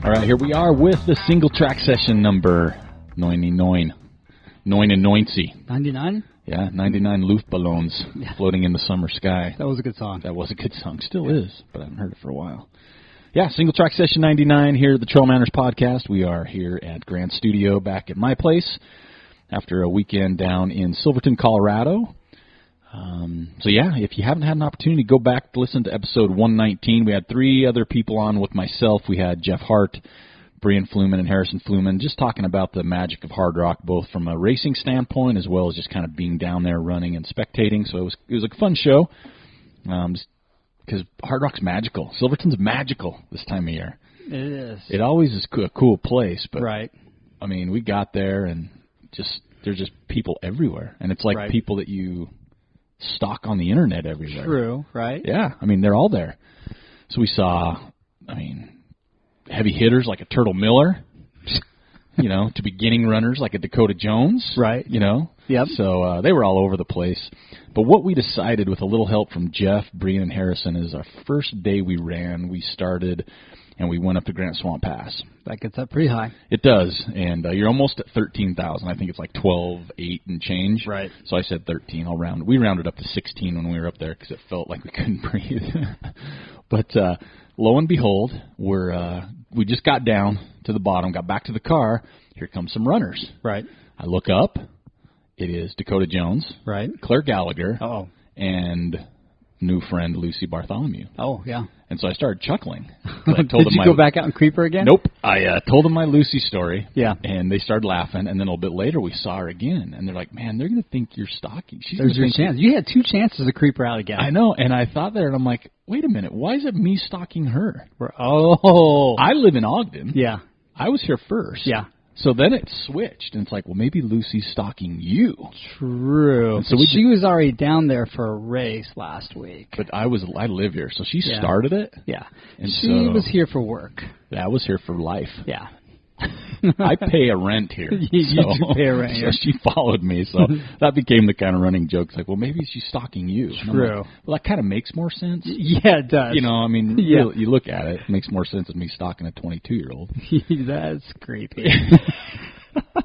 All right, here we are with the single track session number 99. 99? Yeah, 99 Luftballons floating in the summer sky. That was a good song. That was a good song. Still is, but I haven't heard it for a while. Yeah, single track session 99 here at the TrailManners podcast. We are here at Grant Studio back at my place after a weekend down in Silverton, Colorado. So yeah, if you haven't had an opportunity, go back to listen to episode 119. We had 3 other people on with myself. We had Jeff Hart, Brian Fluman, and Harrison Fluman, just talking about the magic of Hardrock, both from a racing standpoint as well as just kind of being down there running and spectating. So it was a fun show because Hardrock's magical. Silverton's magical this time of year. It is. It always is a cool place, but right. I mean, we got there and there's just people everywhere, and it's like people that you stock on the internet everywhere. True, right? Yeah, I mean, they're all there. So we saw, heavy hitters like a Turtle Miller, to beginning runners like a Dakota Jones. Right. Yep. So they were all over the place. But what we decided with a little help from Jeff, Brian, and Harrison is our first day we ran, we started and we went up to Grant Swamp Pass. That gets up pretty high. It does, and you're almost at 13,000. I think it's like 12,800 and change. Right. So I said 13. We rounded up to 16 when we were up there because it felt like we couldn't breathe. But lo and behold, we just got down to the bottom, got back to the car. Here come some runners. Right. I look up. It is Dakota Jones. Right. Claire Gallagher. Oh. And new friend Lucy Bartholomew. Oh, yeah. And so I started chuckling. Did you go back out and creep her again? Nope. I told them my Lucy story. Yeah. And they started laughing. And then a little bit later, we saw her again. And they're like, man, they're going to think you're stalking. There's your chance. You had 2 chances to creep her out again. I know. And I thought there, and I'm like, wait a minute. Why is it me stalking her? Oh. I live in Ogden. Yeah. I was here first. Yeah. So then it switched, and it's like, well, maybe Lucy's stalking you. True. So she was already down there for a race last week. But I live here, so she started it. Yeah. And she was here for work. Yeah, I was here for life. Yeah. I pay a rent here. You do pay a rent here. So she followed me, so that became the kind of running joke. It's like, well, maybe she's stalking you. True. Like, well, that kind of makes more sense. Yeah, it does. You look at it, it makes more sense than me stalking a 22-year-old. That's creepy. But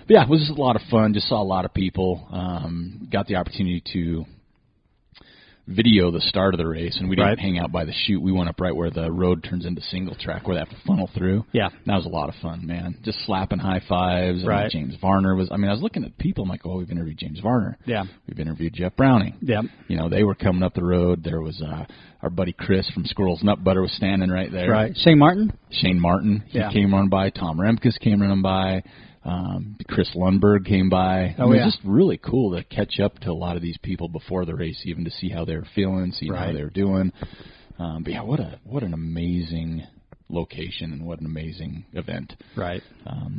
yeah, it was just a lot of fun. Just saw a lot of people. Got the opportunity to video the start of the race, and we didn't hang out by the chute. We went up right where the road turns into single track, where they have to funnel through. Yeah. That was a lot of fun, man. Just slapping high fives. Right. James Varner was, I was looking at people, I'm like, oh, we've interviewed James Varner. Yeah. We've interviewed Jeff Browning. Yeah. They were coming up the road. There was our buddy Chris from Squirrels Nut Butter was standing right there. Right. Shane Martin, he came running by. Tom Remkus came running by. Chris Lundberg came by. It was just really cool to catch up to a lot of these people before the race, even to see how they were feeling, see how they were doing. But yeah, what an amazing location and what an amazing event. Right.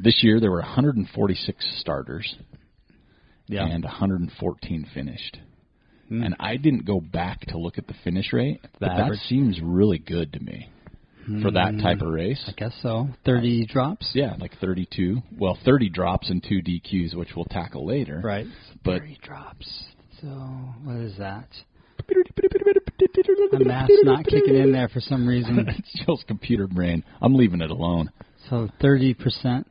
This year there were 146 starters and 114 finished. And I didn't go back to look at the finish rate, but that seems really good to me. For that type of race? I guess so. 30 drops? Yeah, like 32. Well, 30 drops and 2 DQs, which we'll tackle later. Right. But 30 drops. So, what is that? The math's not kicking in there for some reason. It's Jill's computer brain. I'm leaving it alone. So 30%,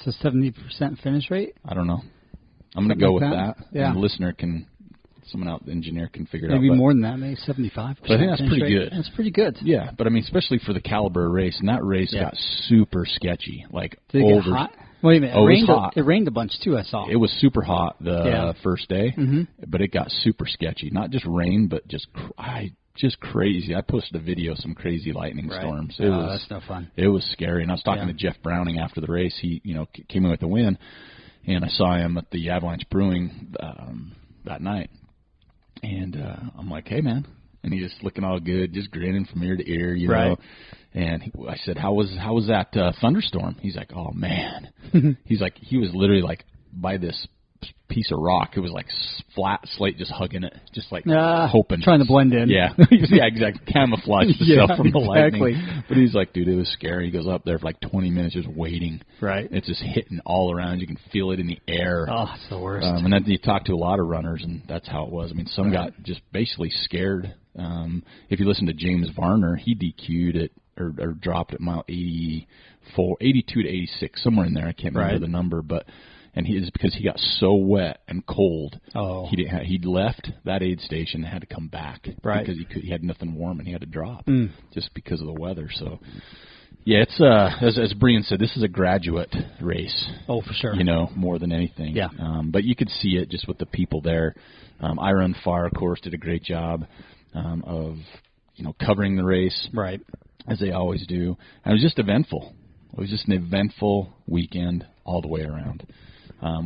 so 70% finish rate? I don't know. I'm going to go with that. Yeah. And the listener someone out, the engineer can figure it out. Maybe more than that, maybe 75%. But I think that's pretty good. That's pretty good. Yeah, but especially for the caliber of race, and that race got super sketchy. Like, did it get hot? Wait a minute. Oh, it was hot. It rained a bunch, too, I saw. It was super hot the first day, but it got super sketchy. Not just rain, but just crazy. I posted a video of some crazy lightning storms. That's no fun. It was scary. And I was talking to Jeff Browning after the race. He, came in with the win, and I saw him at the Avalanche Brewing that night. And I'm like, hey, man. And he's just looking all good, just grinning from ear to ear, know. And I said, how was that thunderstorm? He's like, oh, man. He's like, he was literally like by this piece of rock. It was like flat slate, just hugging it, just like hoping. Trying to blend in. Yeah, yeah, exactly. Camouflage himself from the lightning. But he's like, dude, it was scary. He goes up there for like 20 minutes just waiting. Right. It's just hitting all around. You can feel it in the air. Oh, it's the worst. And then you talk to a lot of runners, and that's how it was. I mean, some got just basically scared. If you listen to James Varner, he DQ'd at or dropped at mile 82 to 86, somewhere in there. I can't remember the number, but because he got so wet and cold, he'd left that aid station and had to come back because he had nothing warm and he had to drop just because of the weather. So. Yeah, it's as Brian said, this is a graduate race. Oh, for sure. More than anything. Yeah. But you could see it just with the people there. Ira and Farr, of course, did a great job of covering the race, right, as they always do. And it was just eventful. It was just an eventful weekend all the way around.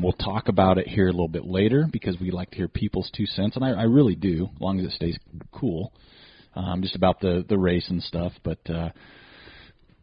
We'll talk about it here a little bit later because we like to hear people's 2 cents, and I really do, as long as it stays cool, just about the race and stuff. But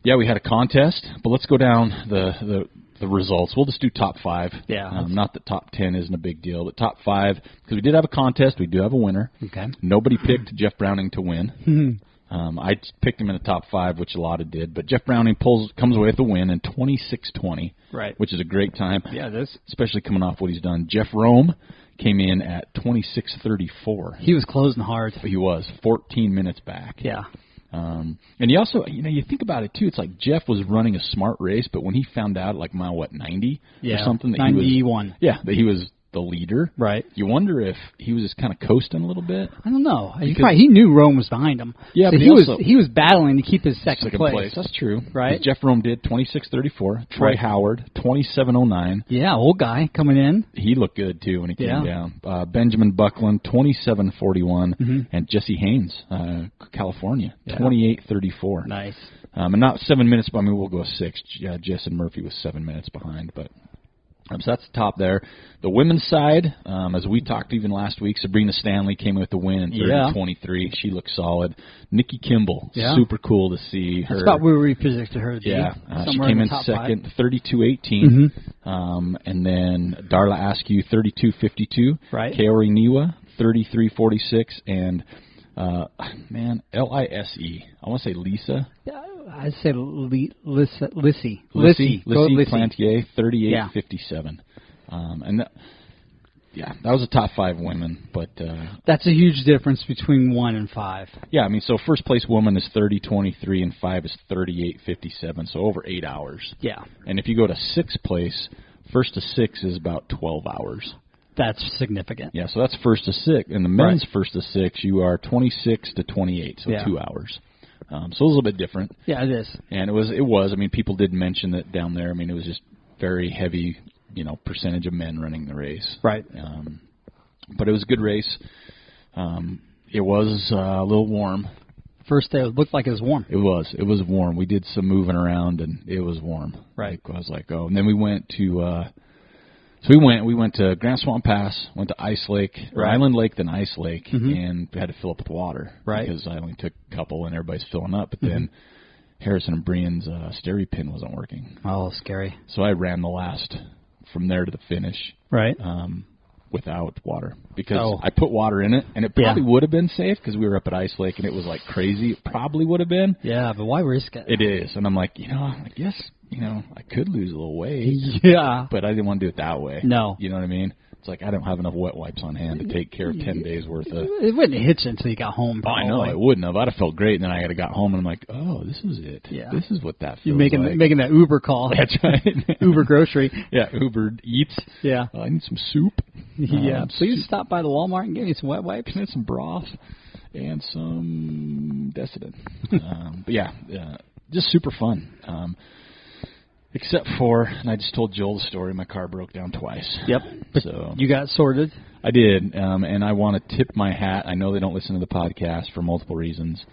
yeah, we had a contest, but let's go down the results. We'll just do top 5. Yeah. Not that top 10 isn't a big deal, but top 5, because we did have a contest. We do have a winner. Okay. Nobody picked Jeff Browning to win. I picked him in the top 5, which a lot of did, but Jeff Browning comes away with the win in 26:20, right, which is a great time. Yeah, it is. Especially coming off what he's done. Jeff Rome came in at 26:34. He was closing hard. He was 14 minutes back. Yeah. And you also, you think about it too. It's like Jeff was running a smart race, but when he found out, like mile 90 or something, that 91. That he was the leader. Right. You wonder if he was just kind of coasting a little bit. I don't know. He knew Rome was behind him. Yeah, so but he was battling to keep his second place. That's true. Right. Jeff Rome did 26:34. Troy Howard 27:09. Yeah, old guy coming in. He looked good too when he came down. Benjamin Buckland 27:41, and Jesse Haynes, California 28:34. Nice. And not 7 minutes, but we'll go 6. Jess and Murphy was 7 minutes behind, but. So that's the top there. The women's side, as we talked even last week, Sabrina Stanley came in with the win in 30:23. She looked solid. Nikki Kimball, super cool to see her. That's about where we predicted her to be. Yeah, she came in second, 32:18. And then Darla Askew, 32:52. Right. Kaori Niwa, 33:46. And, Lise. I want to say Lisa. I'd say Lissy. Lissy Plantier, 38:57. And that was a top 5 women, but that's a huge difference between 1 and 5. Yeah, so first place woman is 30:23 and 5 is 38:57, so over 8 hours. Yeah. And if you go to 6th place, first to 6 is about 12 hours. That's significant. Yeah, so that's first to 6. And the men's first to 6, you are 26 to 28, so 2 hours. So it was a little bit different. Yeah, it is. And it was. People did mention that down there. It was just very heavy, percentage of men running the race. Right. But it was a good race. It was a little warm. First day, it looked like it was warm. It was. It was warm. We did some moving around, and it was warm. Right. I was like, oh. And then we went to... we went to Grand Swamp Pass, went to Ice Lake, or Island Lake, then Ice Lake, and we had to fill up with water. Right. Because I only took a couple, and everybody's filling up. But then Harrison and Brian's stereo pin wasn't working. Oh, scary. So I ran the last from there to the finish. Right. Without water. Because I put water in it, and it probably would have been safe because we were up at Ice Lake, and it was like crazy. It probably would have been. Yeah, but why risk it? It is. And I'm like, I guess... I could lose a little weight. Yeah. But I didn't want to do it that way. No. You know what I mean? It's like I don't have enough wet wipes on hand to take care of 10 days worth of... It wouldn't hit you until you got home, probably. I know, it wouldn't have. I'd have felt great, and then I got home, and I'm like, oh, this is it. Yeah. This is what that feels You're making that Uber call. That's right. Uber grocery. Yeah, Uber Eats. Yeah. I need some soup. Yeah. So you stop by the Walmart and get me some wet wipes? And some broth and some Desitin. But yeah, just super fun. Except for, and I just told Joel the story, my car broke down twice. Yep. So you got sorted? I did, and I want to tip my hat. I know they don't listen to the podcast for multiple reasons.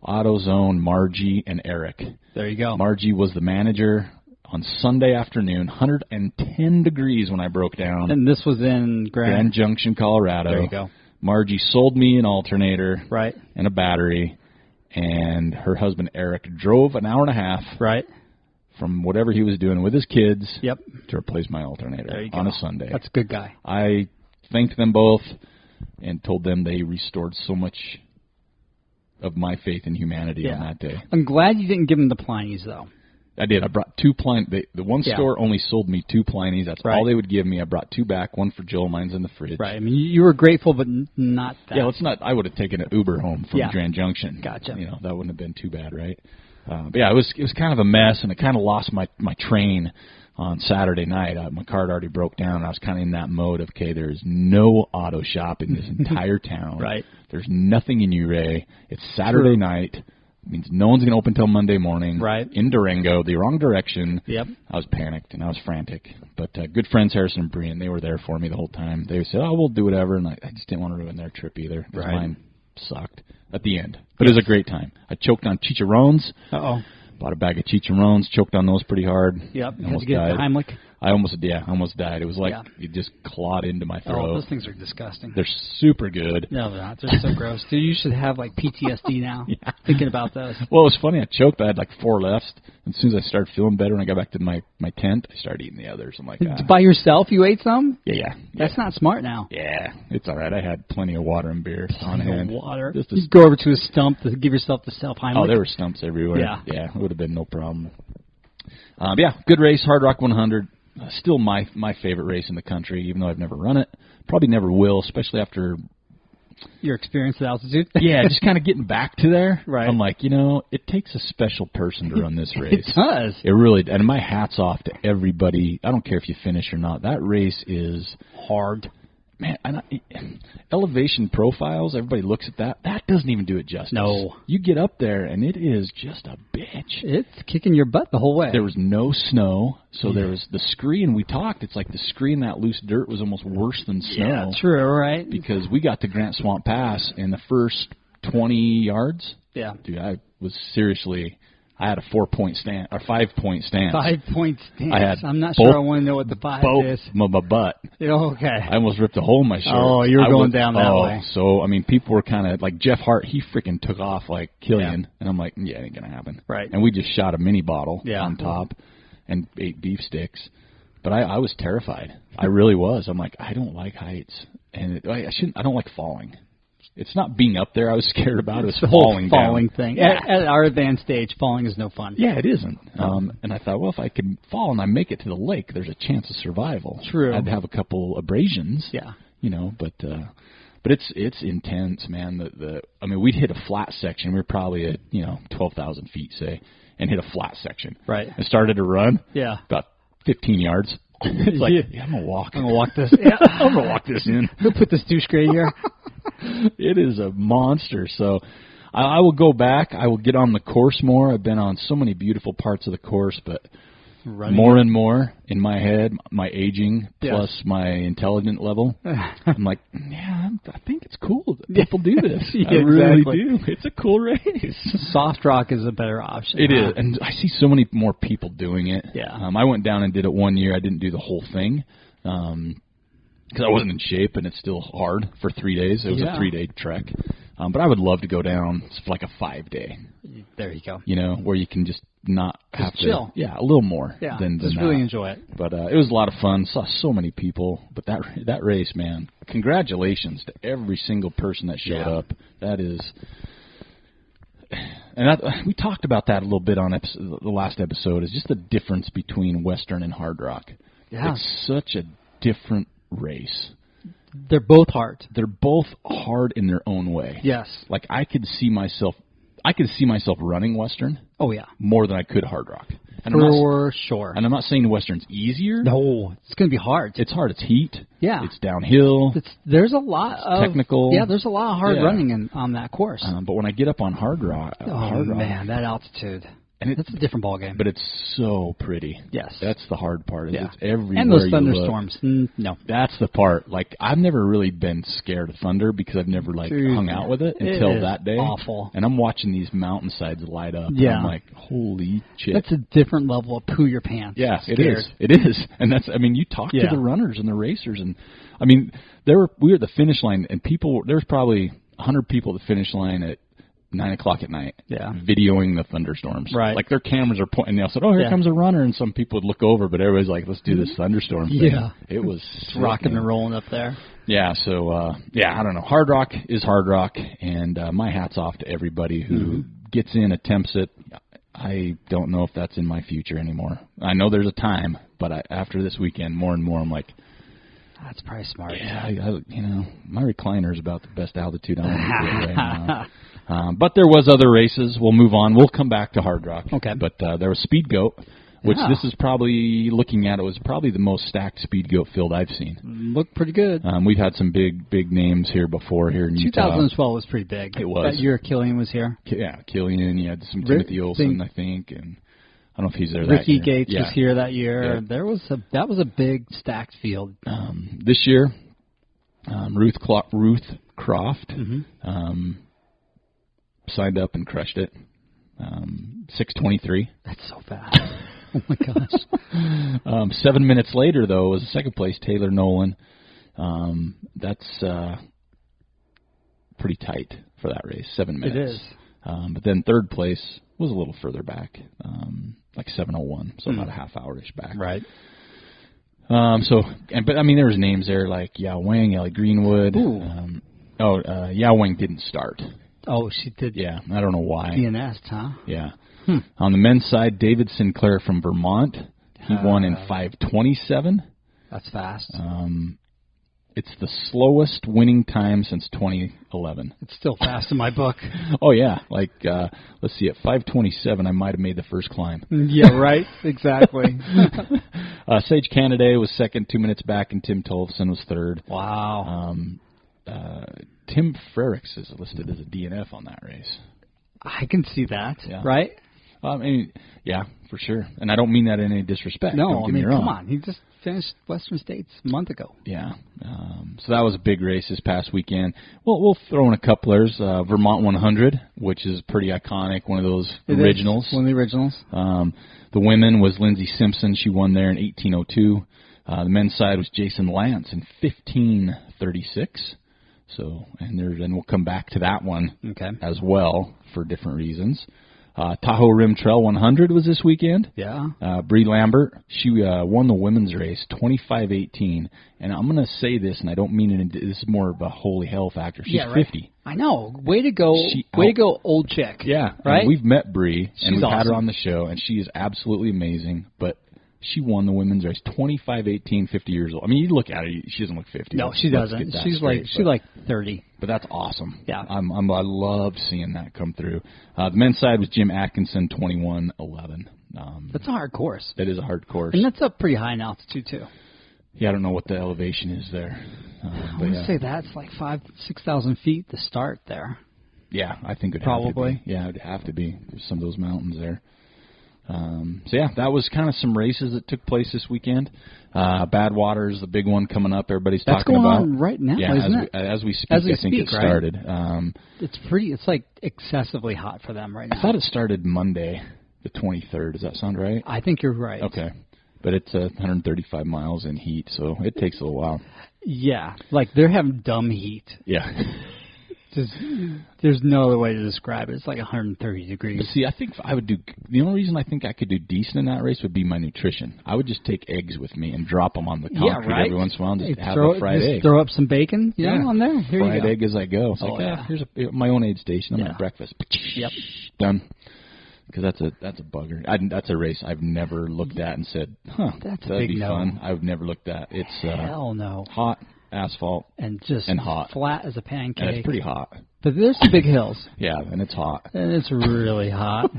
AutoZone, Margie, and Eric. There you go. Margie was the manager on Sunday afternoon, 110 degrees when I broke down. And this was in Grand Junction, Colorado. There you go. Margie sold me an alternator right, and a battery, and her husband Eric drove an hour and a half right, from whatever he was doing with his kids yep, to replace my alternator on a Sunday. That's a good guy. I thanked them both and told them they restored so much of my faith in humanity on that day. I'm glad you didn't give them the Pliny's, though. I did. I brought 2 Pliny. The one store only sold me 2 Pliny's. That's all they would give me. I brought 2 back. One for Joel. Mine's in the fridge. Right. I mean, you were grateful, but not that. Yeah, let's not. I would have taken an Uber home from Grand Junction. Gotcha. You know, that wouldn't have been too bad, right? But yeah, it was kind of a mess, and it kind of lost my train on Saturday night. My car had already broke down, and I was kind of in that mode of, okay, there's no auto shop in this entire town. Right. There's nothing in Ouray. It's Saturday night. It means no one's going to open until Monday morning. Right. In Durango, the wrong direction. Yep. I was panicked, and I was frantic. But good friends, Harrison and Brian, they were there for me the whole time. They said, oh, we'll do whatever, and I just didn't want to ruin their trip either. Because mine sucked at the end. But it was a great time. I choked on chicharrones. Uh-oh. Bought a bag of chicharrones, choked on those pretty hard. Yep. Almost Did you get died. the Heimlich? I almost died. It was like it just clawed into my throat. Oh, those things are disgusting. They're super good. No, they're not. They're so gross. Dude, you should have, like, PTSD now thinking about those. Well, it was funny. I choked. I had, like, 4 left. As soon as I started feeling better when I got back to my tent, I started eating the others. I'm like, By yourself, you ate some? Yeah. That's not smart now. Yeah, it's all right. I had plenty of water and beer on hand. Water. Just you go over to a stump to give yourself the self-Heimlich. Oh, there were stumps everywhere. Yeah. Yeah, it would have been no problem. Good race, Hardrock 100. Still my favorite race in the country, even though I've never run it. Probably never will, especially after your experience at altitude. Yeah, just kind of getting back to there. Right. I'm like, it takes a special person to run this race. It does. It really, and my hat's off to everybody. I don't care if you finish or not. That race is hard. Man, elevation profiles, everybody looks at that. That doesn't even do it justice. No. You get up there, and it is just a bitch. It's kicking your butt the whole way. There was no snow, so there was the screen. We talked. It's like the screen, that loose dirt was almost worse than snow. Yeah, true, right? Because we got to Grant Swamp Pass in the first 20 yards. Yeah. Dude, I was seriously... I had a 4-point stance, or 5-point stance. 5-point stance. I'm not both, sure I want to know what the 5 is. My butt. Okay. I almost ripped a hole in my shirt. Oh, you were going down that way. So, people were kind of, like Jeff Hart, he freaking took off like Killian. And I'm like, it ain't going to happen. Right. And we just shot a mini bottle on top and ate beef sticks. But I was terrified. I really was. I'm like, I don't like heights. And I don't like falling. It's not being up there I was scared about. It was falling down. Falling thing. Yeah. At our advanced stage, falling is no fun. Yeah, it isn't. And I thought, well, if I could fall and I make it to the lake, there's a chance of survival. True. I'd have a couple abrasions. Yeah. But it's intense, man. We'd hit a flat section. We were probably at 12,000 feet, say, and hit a flat section. Right. I started to run. Yeah. About 15 yards. It's like, I'm gonna walk. I'm gonna walk this. Yeah. I'm gonna walk this in. Who put this douche gray here? It is a monster. So I will go back. I will get on the course more. I've been on so many beautiful parts of the course, but more and more in my head, my aging plus my intelligent level, I'm like, I think it's cool that people do this. I really do. It's a cool race. Soft rock is a better option. It is, and I see so many more people doing it. Yeah. I went down and did it one year. I didn't do the whole thing. Because I wasn't in shape, and it's still hard for 3 days. It was a 3-day trek. But I would love to go down for like a 5-day. There you go. Where you can just not have to chill. Yeah, a little more than just that. really enjoy it. But it was a lot of fun. Saw so many people. But that race, man, congratulations to every single person that showed up. That is... And we talked about that a little bit on the last episode, is just the difference between Western and Hardrock. Yeah. It's such a different race. They're both hard. They're both hard in their own way. Yes. Like I could see myself running Western. Oh yeah. More than I could Hardrock. And for sure. And I'm not saying Western's easier. No, it's going to be hard. It's hard. It's heat. Yeah. It's downhill. There's a lot of technical. Yeah, there's a lot of hard running on that course. But when I get up on Hardrock, man, that altitude. And it's a different ballgame. But it's so pretty. Yes. That's the hard part. It's everywhere. And those thunderstorms. No. That's the part. Like, I've never really been scared of thunder because I've never, hung out with it until that day. Awful. And I'm watching these mountainsides light up. Yeah. And I'm like, holy shit. That's a different level of poo your pants. Yeah, it is. It is. And that's, you talk to the runners and the racers. And, we were at the finish line, and there was probably 100 people at the finish line at 9 o'clock at night, videoing the thunderstorms. Right. Like their cameras are pointing, and they said, here comes a runner, and some people would look over, but everybody's like, let's do this thunderstorm thing. Yeah. It was rocking and rolling up there. Yeah, so, I don't know. Hardrock is Hardrock, and my hat's off to everybody who gets in, attempts it. I don't know if that's in my future anymore. I know there's a time, but after this weekend, more and more, I'm like, That's probably smart. Yeah, my recliner is about the best altitude I want to get right now. But there was other races. We'll move on. We'll come back to Hardrock. Okay. But there was Speed Goat, which this is probably, looking at it, was probably the most stacked Speed Goat field I've seen. Looked pretty good. We've had some big names here before here in Utah. 2012 was pretty big. It was. That year Killian was here. Yeah, Killian. You had some Timothy Olsen, I think, and I don't know if he's there that Ricky year. Gates was here that year. Yeah. That was a big stacked field. This year, Ruth Croft signed up and crushed it. 6:23. That's so fast. Oh my gosh. 7 minutes later, though, was the second place, Taylor Nolan. That's pretty tight for that race, 7 minutes. It is. But then third place was a little further back, like 7:01, so about a half hour-ish back. Right. But I mean, there was names there like Yao Wang, Ellie Greenwood. Yao Wang didn't start. Oh, she did. Yeah, I don't know why. DNS, huh? Yeah. On the men's side, David Sinclair from Vermont. He won in 5:27. That's fast. It's the slowest winning time since 2011. It's still fast in my book. Oh, yeah. Like, let's see, at 5:27, I might have made the first climb. Yeah, right. Exactly. Sage Canaday was second, 2 minutes back, and Tim Tolfson was third. Wow. Tim Frericks is listed as a DNF on that race. I can see that, yeah. Right? I mean, yeah, for sure. And I don't mean that in any disrespect. No, I mean, come on. He just finished Western States a month ago. Yeah. So that was a big race this past weekend. Well, we'll throw in a couple others. Vermont 100, which is pretty iconic, one of those originals. One of the originals. The women was Lindsay Simpson. She won there in 18:02. The men's side was Jason Lance in 15:36. So, and we'll come back to that one as well for different reasons. Tahoe Rim Trail 100 was this weekend. Yeah. Bree Lambert, she won the women's race 25:18. And I'm going to say this, and I don't mean it. This is more of a holy hell factor. She's 50. I know. Way to go. Way to go, old chick. Yeah. Right? And we've met Bree, and we've had her awesome. on the show, and she is absolutely amazing. But she won the women's race 25:18, 50 years old. I mean, you look at her, she doesn't look 50. No, she doesn't. She's like 30. But that's awesome. Yeah. I love seeing that come through. The men's side was Jim Atkinson, 21:11. That's a hard course. That is a hard course. And that's up pretty high in altitude, too. Yeah, I don't know what the elevation is there. I want to say that's like 6,000 feet to start there. Yeah, I think it would probably. Have to be. Yeah, it would have to be. There's some of those mountains there. So, yeah, that was kind of some races that took place this weekend. Badwater is the big one coming up. Everybody's talking about. That's going on right now, isn't it? As we speak, I think it started. Right? It's like excessively hot for them right now. I thought it started Monday, the 23rd. Does that sound right? I think you're right. Okay. But it's 135 miles in heat, so it takes a little while. Yeah, like they're having dumb heat. Yeah. There's no other way to describe it. It's like 130 degrees. But see, I think I would do. The only reason I think I could do decent in that race would be my nutrition. I would just take eggs with me and drop them on the concrete every once in a while and just have a fried egg. Throw up some bacon, on there. Here fried you go. Egg as I go. It's here's my own aid station. I'm at breakfast. Yep. Done. Because that's a bugger. That's a race I've never looked at and said, that'd be fun. I've never looked at. It's hell no. Hot asphalt and hot, flat as a pancake. And it's pretty hot. But there's some big hills. Yeah, and it's hot. And it's really hot.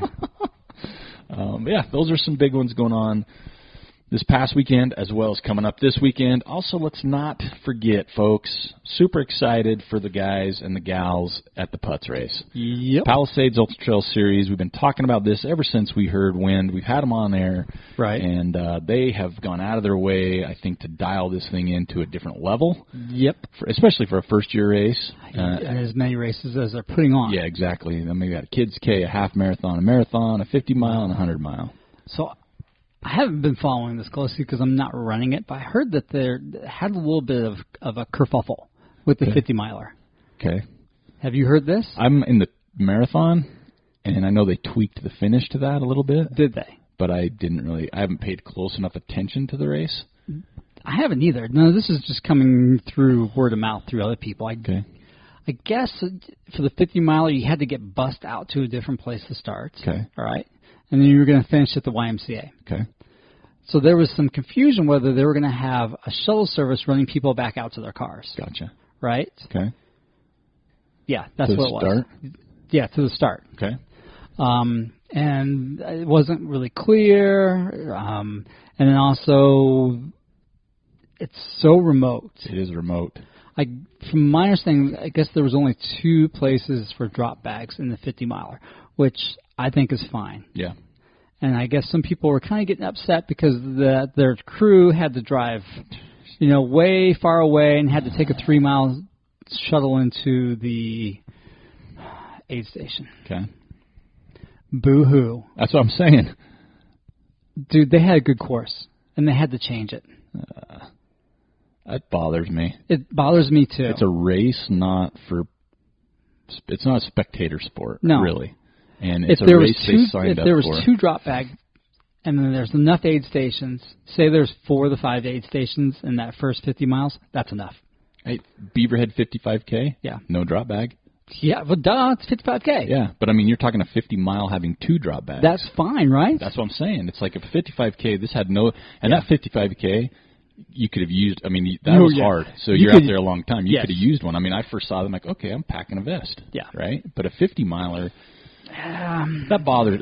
Yeah, those are some big ones going on this past weekend as well as coming up this weekend. Also, let's not forget, folks, super excited for the guys and the gals at the Putz race. Yep. Palisades Ultra Trail Series. We've been talking about this ever since we heard Wind. We've had them on air. Right. And they have gone out of their way, I think, to dial this thing into a different level. Yep. Especially for a first-year race. And as many races as they're putting on. Yeah, exactly. Then we got a Kids K, a half marathon, a 50-mile, and a 100-mile. So I haven't been following this closely because I'm not running it, but I heard that they had a little bit of a kerfuffle with the 50-miler. Okay. Have you heard this? I'm in the marathon, and I know they tweaked the finish to that a little bit. Did they? But I haven't paid close enough attention to the race. I haven't either. No, this is just coming through word of mouth through other people. I guess for the 50-miler, you had to get bussed out to a different place to start. Okay. All right. And then you were going to finish at the YMCA. Okay. So there was some confusion whether they were going to have a shuttle service running people back out to their cars. Gotcha. Right? Okay. Yeah, that's what it was. Start? Yeah, to the start. Okay. And it wasn't really clear. And then also, it's so remote. It is remote. From my understanding, I guess there was only 2 places for drop bags in the 50-miler, which I think is fine. Yeah. And I guess some people were kind of getting upset because their crew had to drive, way far away and had to take a 3-mile shuttle into the aid station. Okay. Boo-hoo. That's what I'm saying. Dude, they had a good course, and they had to change it. That bothers me. It bothers me, too. It's a race, it's not a spectator sport, really. And it's a race they signed up for. If there was 2 drop bags, and then there's enough aid stations, say there's 4 of the 5 aid stations in that first 50 miles, that's enough. Hey, Beaverhead 55K? Yeah. No drop bag? Yeah, well, duh, it's 55K. Yeah, but I mean, you're talking a 50-mile having 2 drop bags. That's fine, right? That's what I'm saying. It's like a 55K, this had no... And that 55K, you could have used... I mean, that was hard. So you're out there a long time. You could have used one. I mean, I first saw them like, okay, I'm packing a vest. Yeah. Right? But a 50-miler... that bothers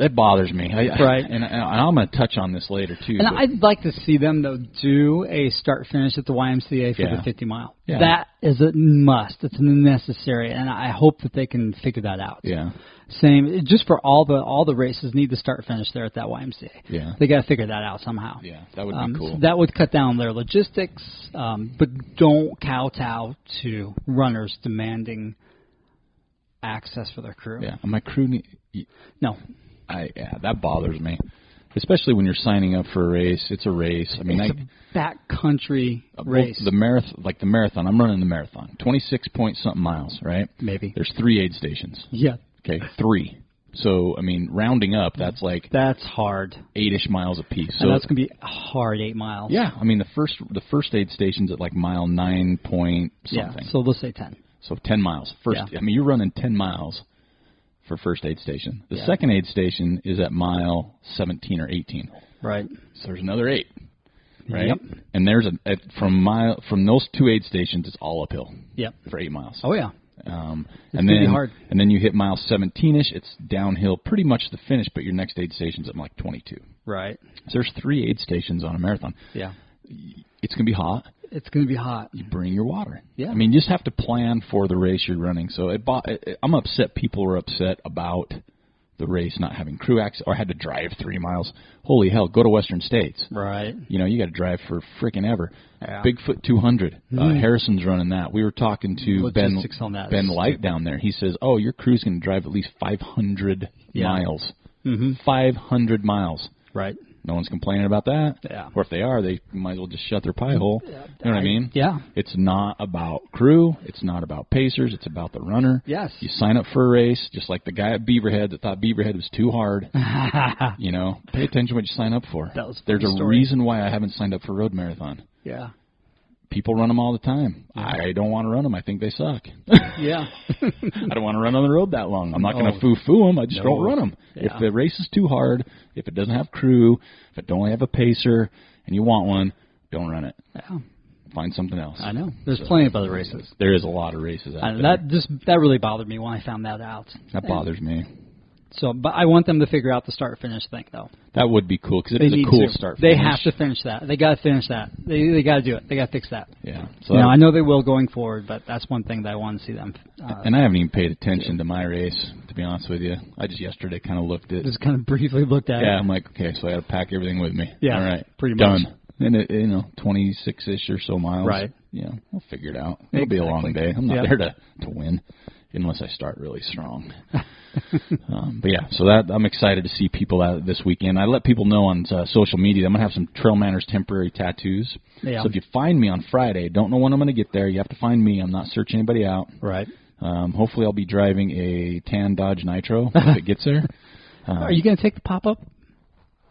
me. Right. And I'm going to touch on this later, too. And I'd like to see them, though, do a start-finish at the YMCA for the 50-mile. Yeah. That is a must. It's necessary, and I hope that they can figure that out. Yeah. Same, just for all the races need to start-finish there at that YMCA. Yeah. They got to figure that out somehow. Yeah, that would be cool. So that would cut down their logistics, but don't kowtow to runners demanding access for their crew. Yeah, my crew... No. That bothers me. Especially when you're signing up for a race. It's a race. I mean, it's a backcountry race. The marathon. I'm running the marathon. 26-point-something miles, right? Maybe. There's 3 aid stations. Yeah. Okay, 3. So, I mean, rounding up, that's like... That's hard. 8-ish miles apiece. So and that's going to be a hard 8 miles. Yeah, I mean, the first aid station's at like mile 9 point something. Yeah, so let's say 10. So 10 miles. I mean, you're running 10 miles for first aid station. The second aid station is at mile 17 or 18. Right. So there's another 8. Right? Yep. And there's from those 2 aid stations, it's all uphill. Yep. For 8 miles. Oh, yeah. And gonna be hard. And then you hit mile 17-ish, it's downhill pretty much the finish, but your next aid station's at like 22. Right. So there's 3 aid stations on a marathon. Yeah. It's going to be hot. It's going to be hot. You bring your water. Yeah. I mean, you just have to plan for the race you're running. So I'm upset people were upset about the race not having crew access or had to drive 3 miles. Holy hell, go to Western States. Right. You got to drive for freaking ever. Yeah. Bigfoot 200. Harrison's running that. We were talking to Ben Light down there. He says, oh, your crew's going to drive at least 500 miles. 500 miles. Right. No one's complaining about that. Yeah. Or if they are, they might as well just shut their pie hole. You know what I mean? Yeah. It's not about crew. It's not about pacers. It's about the runner. Yes. You sign up for a race, just like the guy at Beaverhead that thought Beaverhead was too hard. Pay attention to what you sign up for. There's a reason why I haven't signed up for road marathon. Yeah. People run them all the time. Yeah. I don't want to run them. I think they suck. Yeah. I don't want to run on the road that long. I'm not going to foo-foo them. I just don't run them. Yeah. If the race is too hard, if it doesn't have crew, if it don't have a pacer, and you want one, don't run it. Yeah. Find something else. I know. There's plenty of other races. There is a lot of races out there. That really bothered me when I found that out. That bothers me. So, but I want them to figure out the start-finish thing, though. That would be cool, because it is a cool start-finish. They have to finish that. They got to finish that. They got to do it. They got to fix that. Yeah. So I know they will going forward, but that's one thing that I want to see them. And I haven't even paid attention to my race, to be honest with you. I just yesterday kind of looked at it. Just kind of briefly looked at it. Yeah, I'm like, okay, so I got to pack everything with me. Yeah. All right. Pretty much. Done. And 26-ish or so miles. Right. We'll figure it out. It'll be a long day. I'm not there to win, unless I start really strong. But yeah, so I'm excited to see people out this weekend. I let people know on social media I'm going to have some TrailManners temporary tattoos. Yeah. So if you find me on Friday, don't know when I'm going to get there. You have to find me. I'm not searching anybody out. Right. Hopefully I'll be driving a tan Dodge Nitro if it gets there. Are you going to take the pop-up?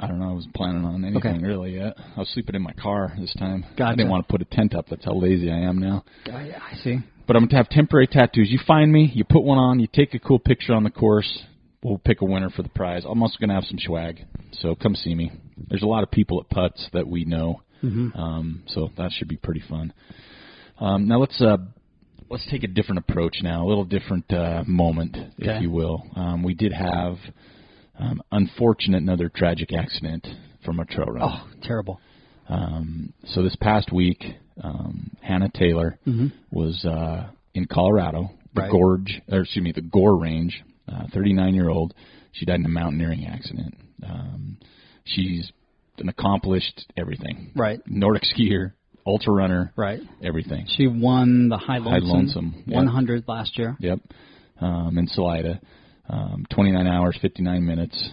I don't know. I wasn't planning on anything really yet. I was sleeping in my car this time. Gotcha. I didn't want to put a tent up. That's how lazy I am now. I see. But I'm going to have temporary tattoos. You find me, you put one on, you take a cool picture on the course, we'll pick a winner for the prize. I'm also going to have some swag, so come see me. There's a lot of people at Putts that we know, so that should be pretty fun. Now let's take a different approach now, a little different moment, if you will. We did have, unfortunate, another tragic accident from a trail run. Oh, terrible. So this past week, Hannah Taylor was in Colorado, the Gore Range, 39-year-old. She died in a mountaineering accident. She's an accomplished everything. Right. Nordic skier, ultra runner. Right. Everything. She won the High Lonesome 100 yep. last year. Yep. In Salida. 29 hours, 59 minutes.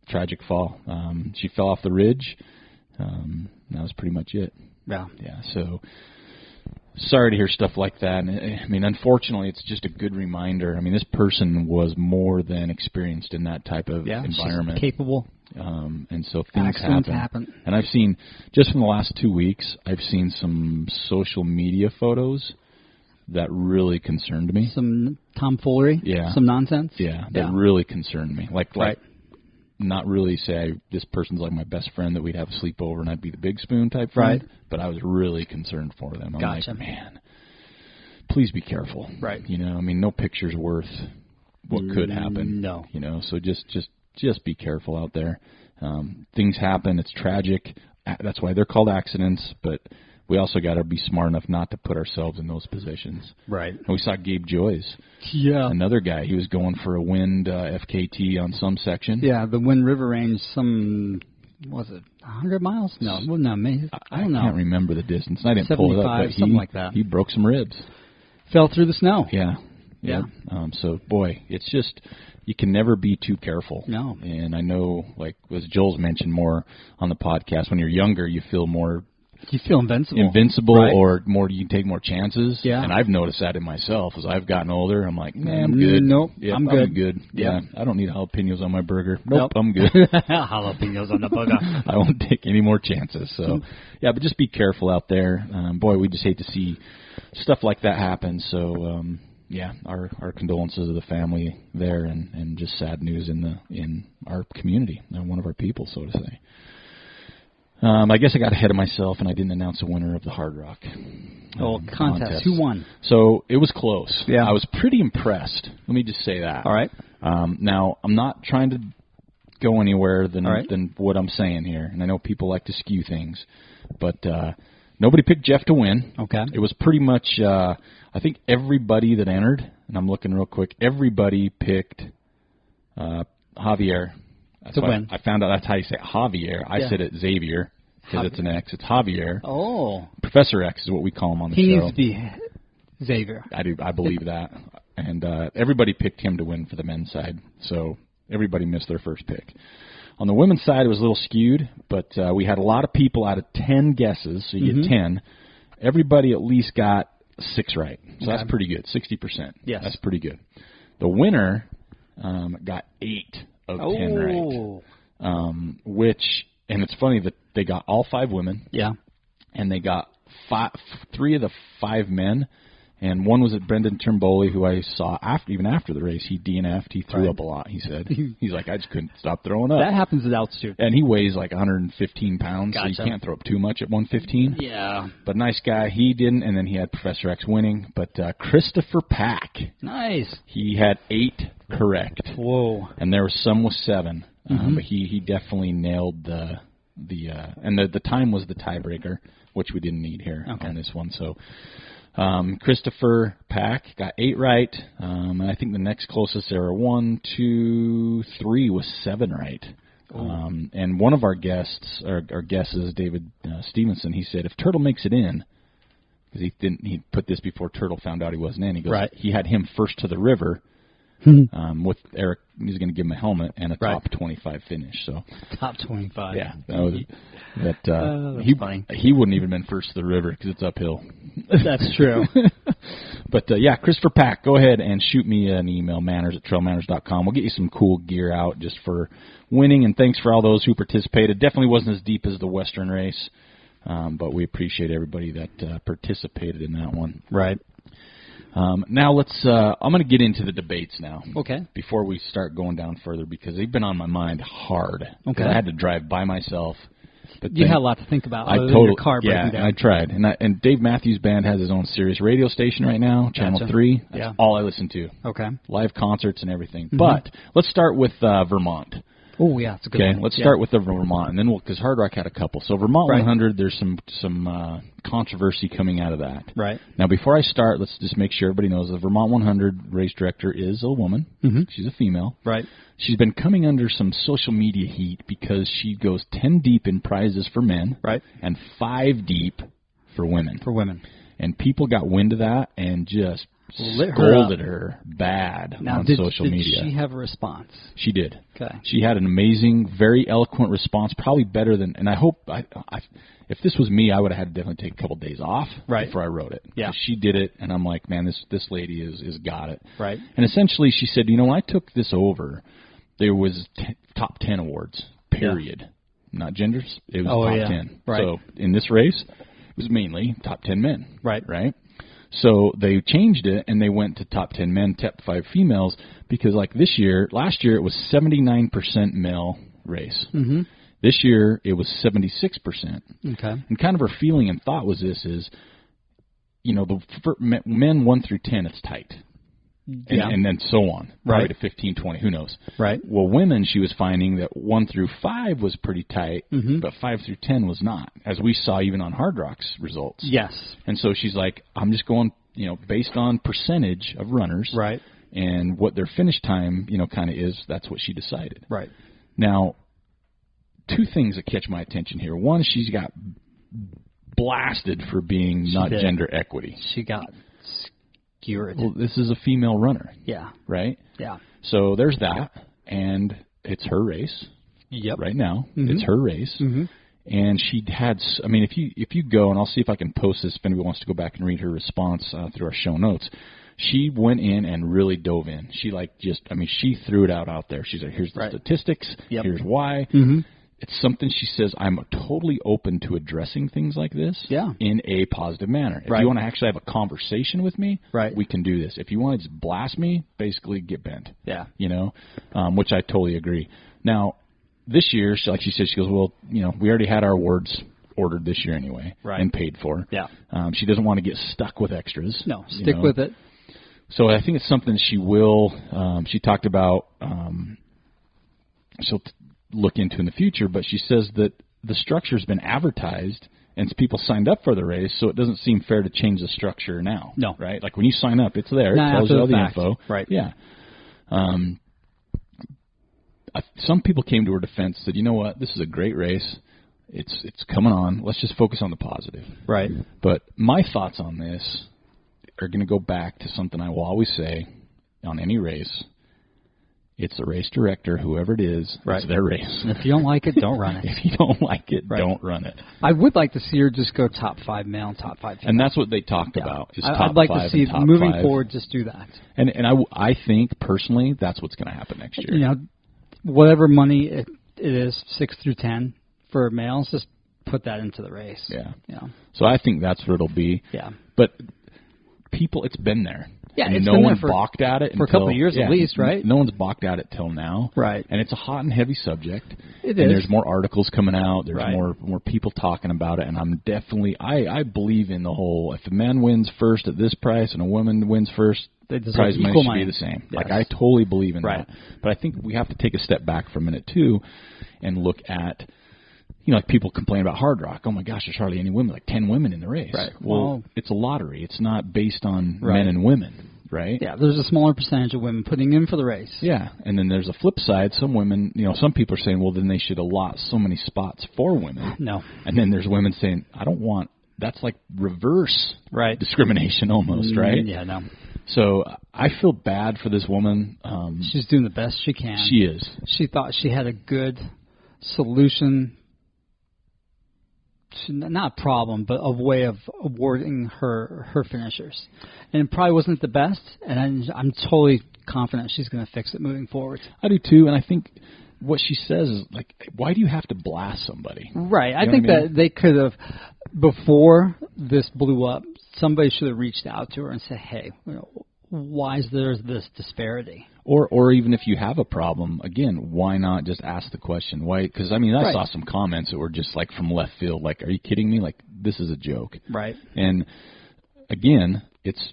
Tragic fall. She fell off the ridge. That was pretty much it. Yeah. Yeah, so sorry to hear stuff like that. I mean, unfortunately, it's just a good reminder. I mean, this person was more than experienced in that type of environment. She's capable. And so things happen. And I've seen, just from the last 2 weeks, I've seen some social media photos that really concerned me. Some tomfoolery? Yeah. Some nonsense? Yeah, that really concerned me. Like not really say this person's like my best friend that we'd have a sleepover and I'd be the big spoon type friend, but I was really concerned for them. I'm like, man, please be careful. Right. You know, I mean, no picture's worth what could happen. No. You know, so just be careful out there. Things happen. It's tragic. That's why they're called accidents, but we also got to be smart enough not to put ourselves in those positions. Right. And we saw Gabe Joyce. Yeah. Another guy. He was going for a wind FKT on some section. Yeah, the Wind River Range, was it 100 miles? No, maybe, I don't know. I can't remember the distance. I didn't pull it up, but something like that. He broke some ribs. Fell through the snow. Yeah. So, boy, it's just, you can never be too careful. No. And I know, like, as Joel's mentioned more on the podcast, when you're younger, you feel more... You feel invincible. Right. Or more, you can take more chances. Yeah. And I've noticed that in myself. As I've gotten older, I'm like, nah, I'm good. Nope, yep, I'm good. Yeah. I don't need jalapenos on my burger. Nope. I'm good. Jalapenos on the burger. I won't take any more chances. So, yeah, but just be careful out there. Boy, we just hate to see stuff like that happen. So, our condolences to the family there, and just sad news in our community, one of our people, so to say. I guess I got ahead of myself, and I didn't announce a winner of the Hardrock contest. Who won? So it was close. Yeah. I was pretty impressed. Let me just say that. All right. Now, I'm not trying to go anywhere than what I'm saying here, and I know people like to skew things, but nobody picked Jeff to win. Okay. It was pretty much, I think everybody that entered, and I'm looking real quick, everybody picked Javier. To win. I found out that's how you say it, Javier. I said it Xavier because it's an X. It's Javier. Oh. Professor X is what we call him on the show. He needs to be Xavier. I believe that. And everybody picked him to win for the men's side, so everybody missed their first pick. On the women's side, it was a little skewed, but we had a lot of people out of 10 guesses, so you get 10. Everybody at least got 6 right, so that's pretty good, 60%. Yes. That's pretty good. The winner got 8 of 10 right, and it's funny that they got all 5 women, and they got 3 of the 5 men, and one was at Brendan Turnboli, who I saw even after the race. He DNF'd. He threw up a lot, he said. He's like, I just couldn't stop throwing up. That happens at altitude. And he weighs like 115 pounds, so you can't throw up too much at 115. Yeah. But nice guy. He didn't, and then he had Professor X winning. But Christopher Pack. Nice. He had 8 correct. Whoa. And there was some with 7. But he definitely nailed the time was the tiebreaker, which we didn't need here on this one. So Christopher Pack got 8 right, and I think the next closest there were 1, 2, 3 was 7 right. And one of our guests, our guesses, David Stevenson, he said if Turtle makes it in, because he put this before Turtle found out he wasn't in. He goes, he had him first to the river. With Eric, he's going to give him a helmet and a top 25 finish. So top 25. Yeah, that's funny. He wouldn't even been first to the river because it's uphill. That's true. But Christopher Pack, go ahead and shoot me an email, manners@trailmanners.com. We'll get you some cool gear out just for winning, and thanks for all those who participated. Definitely wasn't as deep as the Western race, but we appreciate everybody that participated in that one. Right. Now let's. I'm going to get into the debates now. Okay. Before we start going down further, because they've been on my mind hard. Okay. I had to drive by myself. But you had a lot to think about. Other than your car breaking down. I tried. And Dave Matthews Band has his own Sirius radio station right now, Channel 3. That's all I listen to. Okay. Live concerts and everything. Mm-hmm. But let's start with Vermont. Oh, yeah, it's a good one. Okay, let's start with the Vermont, and then because Hardrock had a couple. So Vermont 100, there's some controversy coming out of that. Right. Now, before I start, let's just make sure everybody knows the Vermont 100 race director is a woman. Mm-hmm. She's a female. Right. She's been coming under some social media heat because she goes 10 deep in prizes for men, and 5 deep for women. And people got wind of that and just scolded her bad on social media. Did she have a response? She did. Okay. She had an amazing, very eloquent response, probably better than, and I hope, if this was me, I would have had to definitely take a couple of days off before I wrote it. Yeah. She did it, and I'm like, man, this lady is got it. Right. And essentially she said, when I took this over, there was top 10 awards, period. Yeah. Not genders. It was top 10. Right. So in this race, it was mainly top 10 men. Right. Right? So they changed it, and they went to top 10 men, top 5 females, because like last year it was 79% male race. Mm-hmm. This year it was 76%. Okay. And kind of her feeling and thought was this is, the men 1 through 10, it's tight. And then so on, right? To 15, 20, who knows? Right. Well, women, she was finding that 1 through 5 was pretty tight, but 5 through 10 was not, as we saw even on Hardrock's results. Yes. And so she's like, I'm just going, based on percentage of runners, right, and what their finish time, kind of is. That's what she decided. Right. Now, 2 things that catch my attention here. One, she's got blasted for being not gender equity. She got. Well, this is a female runner. Yeah. Right? Yeah. So there's that, and it's her race. Yep. Right now. Mm-hmm. It's her race. Mm-hmm. And she had, if you go, and I'll see if I can post this if anybody wants to go back and read her response through our show notes. She went in and really dove in. She she threw it out there. She's like, here's the statistics. Yep. Here's why. Mm-hmm. It's something she says, I'm totally open to addressing things like this in a positive manner. If you want to actually have a conversation with me, we can do this. If you want to just blast me, basically get bent. Yeah. Which I totally agree. Now, this year, like she said, she goes, well, we already had our awards ordered this year anyway and paid for. Yeah. She doesn't want to get stuck with extras. No, stick with it. So I think it's something she will. She talked about. She'll look into in the future, but she says that the structure's been advertised and people signed up for the race, so it doesn't seem fair to change the structure now. No. Right? Like when you sign up, it's there. It tells you all the info. Right. Yeah. Some people came to her defense, said, you know what, this is a great race. It's coming on. Let's just focus on the positive. Right. But my thoughts on this are going to go back to something I will always say on any race. It's the race director, whoever it is, it's their race. And if you don't like it, don't run it. If you don't like it, don't run it. I would like to see her just go top 5 male and top 5 female. And that's what they talked about. Is I'd like to see moving forward just do that. And I think, personally, that's what's going to happen next year. Whatever money it is, 6 through 10 for males, just put that into the race. Yeah. So I think that's what it'll be. Yeah. But people, it's been there. Yeah, and no one balked at it for a couple of years at least, right? No one's balked at it till now, right? And it's a hot and heavy subject. It and is. There's more articles coming out. There's more people talking about it, and I'm definitely I believe in the whole. If a man wins first at this price and a woman wins first, the prize money should be the same. Yes. Like I totally believe in that. But I think we have to take a step back for a minute too, and look at. Like people complain about Hardrock. Oh my gosh, there's hardly any women. Like 10 women in the race. Right. Well, it's a lottery. It's not based on men and women. Right? Yeah, there's a smaller percentage of women putting in for the race. Yeah, and then there's a flip side. Some women, some people are saying, well, then they should allot so many spots for women. No. And then there's women saying, I don't want, that's like reverse discrimination almost, right? Yeah, no. So I feel bad for this woman. She's doing the best she can. She is. She thought she had a good solution. Not a problem, but a way of awarding her finishers. And it probably wasn't the best, and I'm totally confident she's going to fix it moving forward. I do too, and I think what she says is, like, why do you have to blast somebody? Right. I think that they could have, before this blew up, somebody should have reached out to her and said, hey, why is there this disparity? Or even if you have a problem, again, why not just ask the question? Why? Because, I mean, I saw some comments that were just like from left field, like, are you kidding me? Like, this is a joke. Right. And, again, it's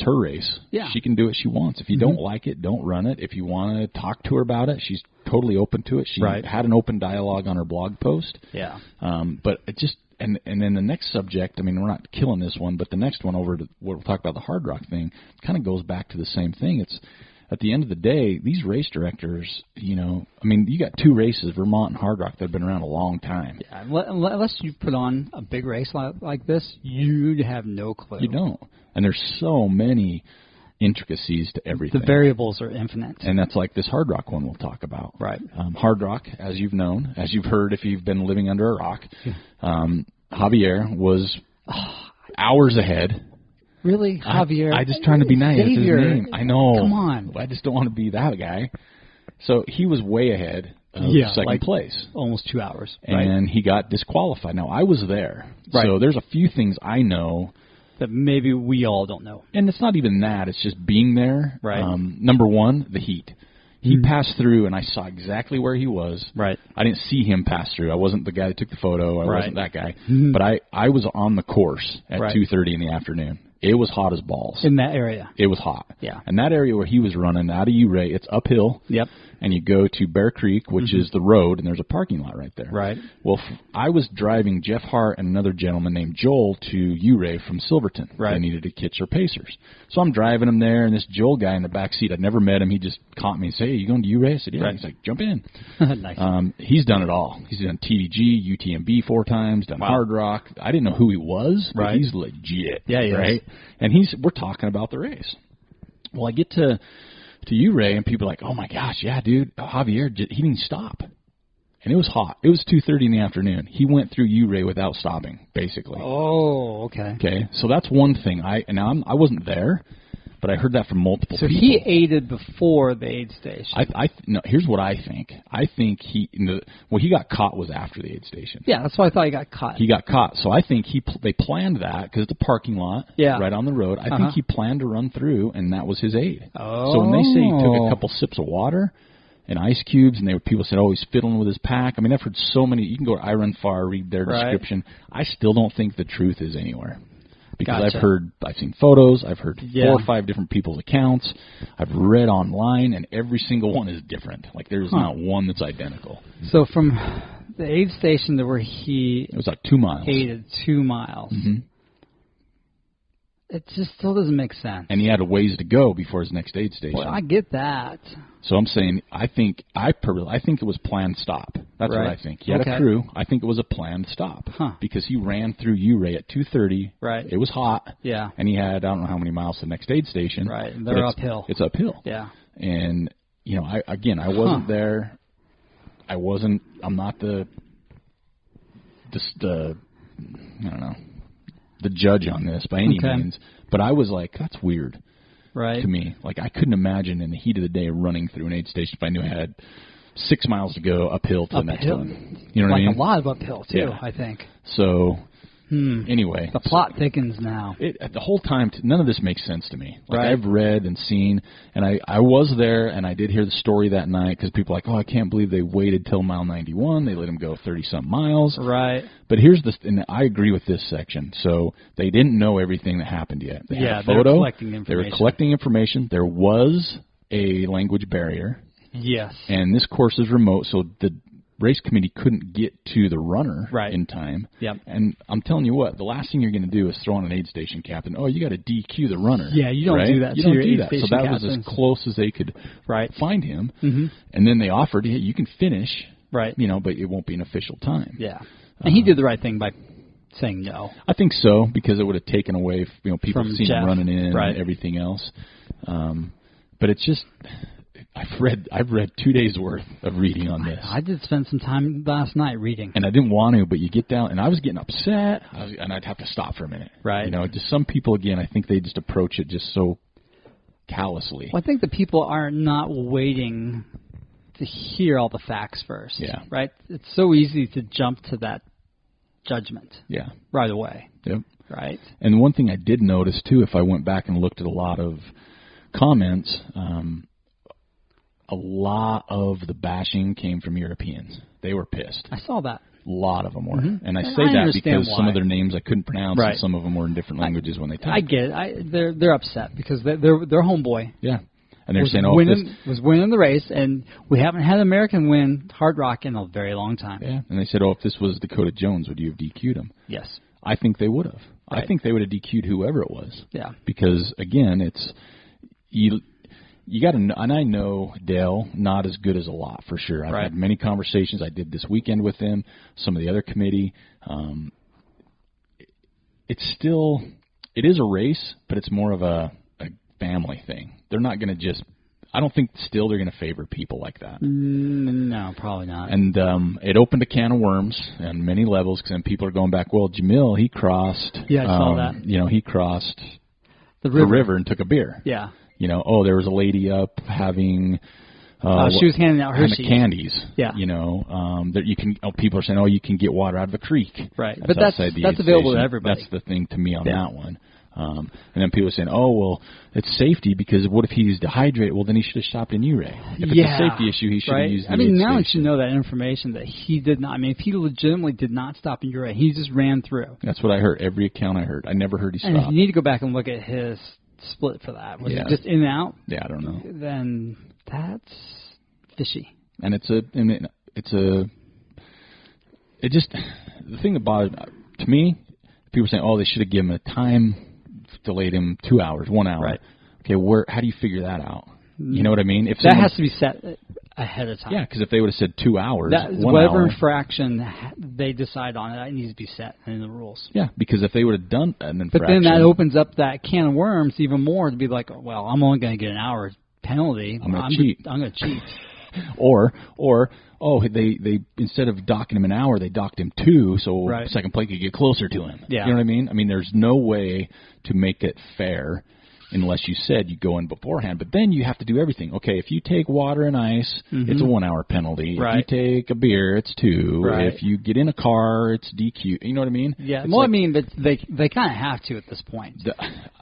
her race. Yeah. She can do what she wants. If you don't like it, don't run it. If you want to talk to her about it, she's totally open to it. She had an open dialogue on her blog post. Yeah. But it just... And then the next subject, I mean, we're not killing this one, but the next one over to what we'll talk about, the Hardrock thing, kind of goes back to the same thing. It's at the end of the day, these race directors, you know, I mean, you got two races, Vermont and Hardrock, that have been around a long time. Yeah, unless you put on a big race like this, you have no clue. You don't. And there's so many intricacies to everything. The variables are infinite. And that's like this Hardrock one we'll talk about. Right. Hardrock, as you've known, as you've heard if you've been living under a rock, Javier was hours ahead. Really? Javier? I just trying to be nice. Xavier. It's his name. I know. Come on. I just don't want to be that guy. So he was way ahead of second place. Almost 2 hours. And he got disqualified. Now, I was there. Right. So there's a few things I know that maybe we all don't know. And it's not even that. It's just being there. Right. Number one, the heat. He passed through, and I saw exactly where he was. Right. I didn't see him pass through. I wasn't the guy that took the photo. I wasn't that guy. But I was on the course at 2:30 in the afternoon. It was hot as balls. In that area. It was hot. Yeah. And that area where he was running out of Ouray, it's uphill. Yep. And you go to Bear Creek, which is the road, and there's a parking lot right there. Right. Well, I was driving Jeff Hart and another gentleman named Joel to Ouray from Silverton. Right. They needed to catch their Pacers. So I'm driving him there, and this Joel guy in the back seat, I'd never met him. He just caught me and said, hey, you going to Ouray? I said, yeah. Right. He's like, jump in. Nice. He's done it all. He's done TDG, UTMB 4 times, done Hardrock. I didn't know who he was, but he's legit. Yeah, he right? is. And we're talking about the race. Well, I get to Ouray, and people are like, oh, my gosh, yeah, dude, Javier, he didn't stop. And it was hot. It was 2:30 in the afternoon. He went through Ouray without stopping, basically. Oh, okay. Okay, so that's one thing. I wasn't there, but I heard that from multiple people. So he aided before the aid station. No, here's what I think. I think he got caught was after the aid station. Yeah, that's why I thought he got caught. He got caught. So I think they planned that because it's a parking lot right on the road. I think he planned to run through, and that was his aid. Oh. So when they say he took a couple sips of water and ice cubes, and people said, oh, he's fiddling with his pack. I mean, I've heard so many. You can go to iRunFar, read their description. I still don't think the truth is anywhere. Because I've seen photos, I've heard 4 or 5 different people's accounts, I've read online, and every single one is different. Like, there's not one that's identical. So from the aid station to where it was like 2 miles. Aided 2 miles. Mm-hmm. It just still doesn't make sense. And he had a ways to go before his next aid station. Well, I get that. So I'm saying, I think it was planned stop. That's what I think. He had a crew. I think it was a planned stop because he ran through Ouray at 2:30. Right. It was hot. Yeah. And he had I don't know how many miles to the next aid station. Right. And they're uphill. It's uphill. Yeah. And I wasn't there. I'm not the judge on this by any means, but I was like, that's weird. Right. To me. Like, I couldn't imagine in the heat of the day running through an aid station if I knew I had 6 miles to go uphill to the next one. You know what I mean? Like a lot of uphill, too, I think. So, anyway. The plot thickens now. The whole time, none of this makes sense to me. Like, I've read and seen, and I was there, and I did hear the story that night, because people are like, oh, I can't believe they waited till mile 91. They let him go 30-something miles. Right. But here's and I agree with this section. So they didn't know everything that happened yet. They had a photo. They were collecting information. They were collecting information. There was a language barrier. Yes. And this course is remote, so the race committee couldn't get to the runner in time. Yep. And I'm telling you what, the last thing you're going to do is throw on an aid station captain. Oh, you got to DQ the runner. Yeah, you don't do that. You don't do that. So that was as close as they could find him. Mm-hmm. And then they offered, hey, you can finish. Right. But it won't be an official time. Yeah. And he did the right thing by saying no. I think so, because it would have taken away, people from seeing Jeff. Him running in and everything else. But it's just, I've read 2 days worth of reading on this. I did spend some time last night reading. And I didn't want to, but you get down, and I was getting upset, and I'd have to stop for a minute. Right. Just some people, again, I think they just approach it just so callously. Well, I think the people are not waiting to hear all the facts first. Yeah. Right? It's so easy to jump to that judgment. Yeah. Right away. Yep. Right. And one thing I did notice, too, if I went back and looked at a lot of comments, a lot of the bashing came from Europeans. They were pissed. I saw that. A lot of them were. Mm-hmm. And I say that because why. some of their names I couldn't pronounce, right. and some of them were in different languages when they typed. I get it. They're upset because they're homeboy. Yeah. And they're saying, was winning the race, and we haven't had an American win Hardrock in a very long time. Yeah. And they said, if this was Dakota Jones, would you have DQ'd him? Yes. I think they would have. Right. I think they would have DQ'd whoever it was. Yeah. Because, again, it's... You got to know, and I know Dale not as good as a lot for sure. I've had many conversations. I did this weekend with him, some of the other committee. It's still, it is a race, but it's more of a family thing. They're not going to just, I don't think still they're going to favor people like that. No, probably not. And it opened a can of worms on many levels because then people are going back, well, Jamil, he crossed. Yeah, I saw that. He crossed the river and took a beer. Yeah. There was a lady up having she was handing out her candies. Yeah. That you can. People are saying, you can get water out of a creek. Right. But that's available to everybody. That's the thing to me on that one. And then people are saying, it's safety because what if he's dehydrated? Well, then he should have stopped in Ouray. If it's a safety issue, he should have used the aid now that station. you know that information that he did not. I mean, if he legitimately did not stop in Ouray, he just ran through. That's what I heard. Every account I heard. I never heard he stopped. And if you need to go back and look at his split for that. Was it just in and out? Yeah, I don't know. Then that's fishy. And the thing about it, to me, people are saying, they should have given him a time, delayed him 2 hours, 1 hour. Right. Okay, how do you figure that out? You know what I mean? If that has to be set ahead of time. Yeah, because if they would have said 2 hours, whatever infraction they decide on, that needs to be set in the rules. Yeah, because if they would have done an infraction... But then that opens up that can of worms even more to be like, well, I'm only going to get an hour penalty. I'm going to cheat. I'm going to cheat. Or they instead of docking him an hour, they docked him 2, so second plate could get closer to him. Yeah. You know what I mean? I mean, there's no way to make it fair unless you said you go in beforehand. But then you have to do everything. Okay, if you take water and ice, it's a 1 hour penalty. Right. If you take a beer, it's 2. Right. If you get in a car, it's DQ. You know what I mean? Yeah. It's I mean, but they kind of have to at this point.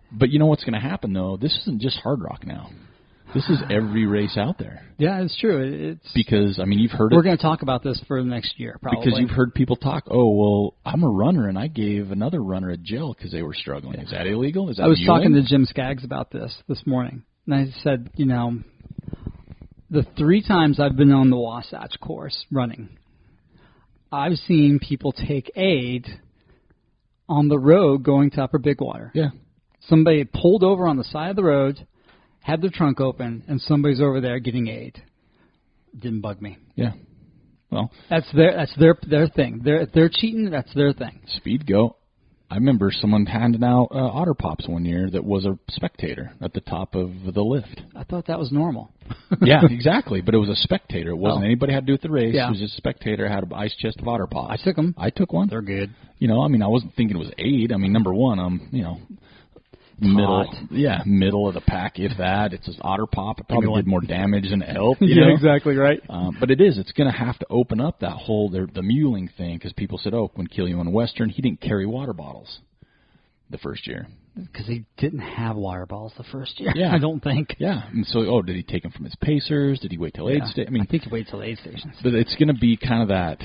But you know what's going to happen, though? This isn't just Hardrock now. This is every race out there. Yeah, it's true. It's because, I mean, you've heard We're going to talk about this for the next year, probably. Because you've heard people talk, well, I'm a runner, and I gave another runner a gel because they were struggling. Is that illegal? Is that I was talking to Jim Skaggs about this morning, and I said, the 3 times I've been on the Wasatch course running, I've seen people take aid on the road going to Upper Big Water. Yeah. Somebody pulled over on the side of the road, had their trunk open, and somebody's over there getting aid. Didn't bug me. Yeah. Well, that's their thing. If they're cheating, that's their thing. Speed go. I remember someone handing out Otter Pops one year that was a spectator at the top of the lift. I thought that was normal. Yeah, exactly. But it was a spectator. It wasn't anybody had to do with the race. Yeah. It was just a spectator had an ice chest of Otter Pops. I took them. I took one. They're good. I wasn't thinking it was aid. I mean, number one, middle of the pack, if that. It's an Otter Pop. It probably did more damage than it helped. Yeah, exactly right. But it's going to have to open up that whole the muling thing because people said, when Killian won Western, he didn't carry water bottles the first year. Because he didn't have water bottles the first year, yeah. I don't think. Yeah, and so, did he take them from his pacers? Did he wait till aid station? I think he waited till aid stations. But it's going to be kind of that,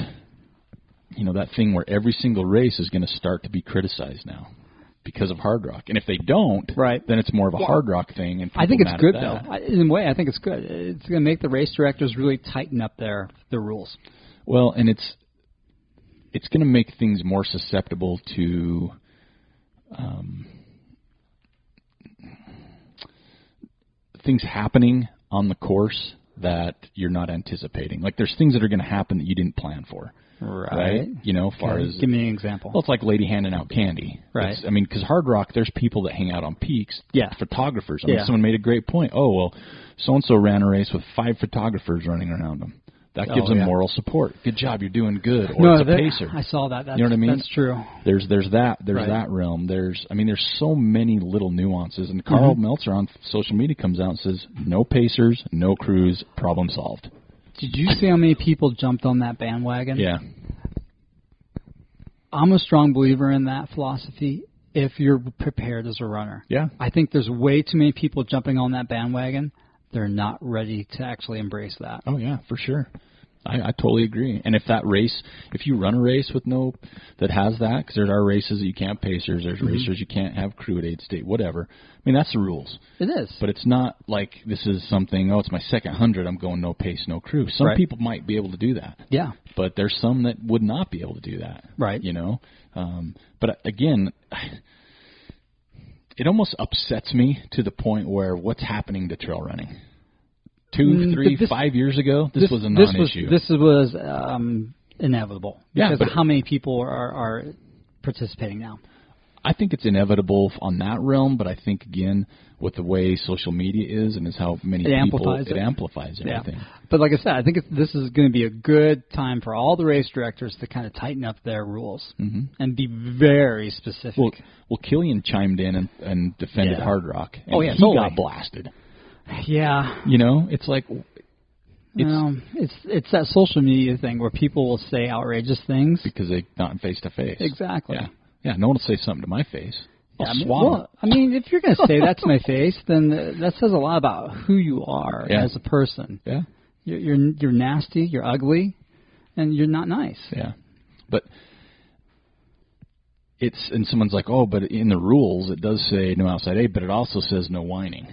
that thing where every single race is going to start to be criticized now. Because of Hardrock. And if they don't, then it's more of a Hardrock thing. And I think it's good, though. In a way, I think it's good. It's going to make the race directors really tighten up their rules. Well, and it's going to make things more susceptible to things happening on the course that you're not anticipating. Like there's things that are going to happen that you didn't plan for. Right. Far as give me an example. Well, it's like lady handing out candy. Right. Because Hardrock, there's people that hang out on peaks. Yeah. Photographers. Someone made a great point. So-and-so ran a race with 5 photographers running around them. That gives them moral support. Good job, you're doing good. Or it's a pacer. I saw that. You know what I mean? That's true. There's that realm. There's so many little nuances. And Carl Meltzer on social media comes out and says, no pacers, no crews, problem solved. Did you see how many people jumped on that bandwagon? Yeah. I'm a strong believer in that philosophy. if you're prepared as a runner. Yeah. I think there's way too many people jumping on that bandwagon. They're not ready to actually embrace that. Oh, yeah, for sure. I totally agree. And if you run a race with that has that, because there are races that you can't pacers, there's racers you can't have crew at aid state, whatever. I mean, that's the rules. It is. But it's not like this is something, it's my second 100, I'm going no pace, no crew. Some people might be able to do that. Yeah. But there's some that would not be able to do that. Right. But again, it almost upsets me to the point where what's happening to trail running? 2, 3, 5 years ago, this was a non-issue. This was inevitable because of how many people are participating now. I think it's inevitable on that realm, but I think, again, with the way social media is and is how many it amplifies everything. Yeah. But like I said, I think this is going to be a good time for all the race directors to kind of tighten up their rules and be very specific. Well, Killian chimed in and defended Hardrock, and he got blasted. Yeah. It's like... It's that social media thing where people will say outrageous things. Because they're not face-to-face. Exactly. Yeah, no one will say something to my face. If you're going to say that to my face, then that says a lot about who you are as a person. Yeah. You're nasty, you're ugly, and you're not nice. Yeah. But... and someone's like, but in the rules it does say no outside aid, but it also says no whining.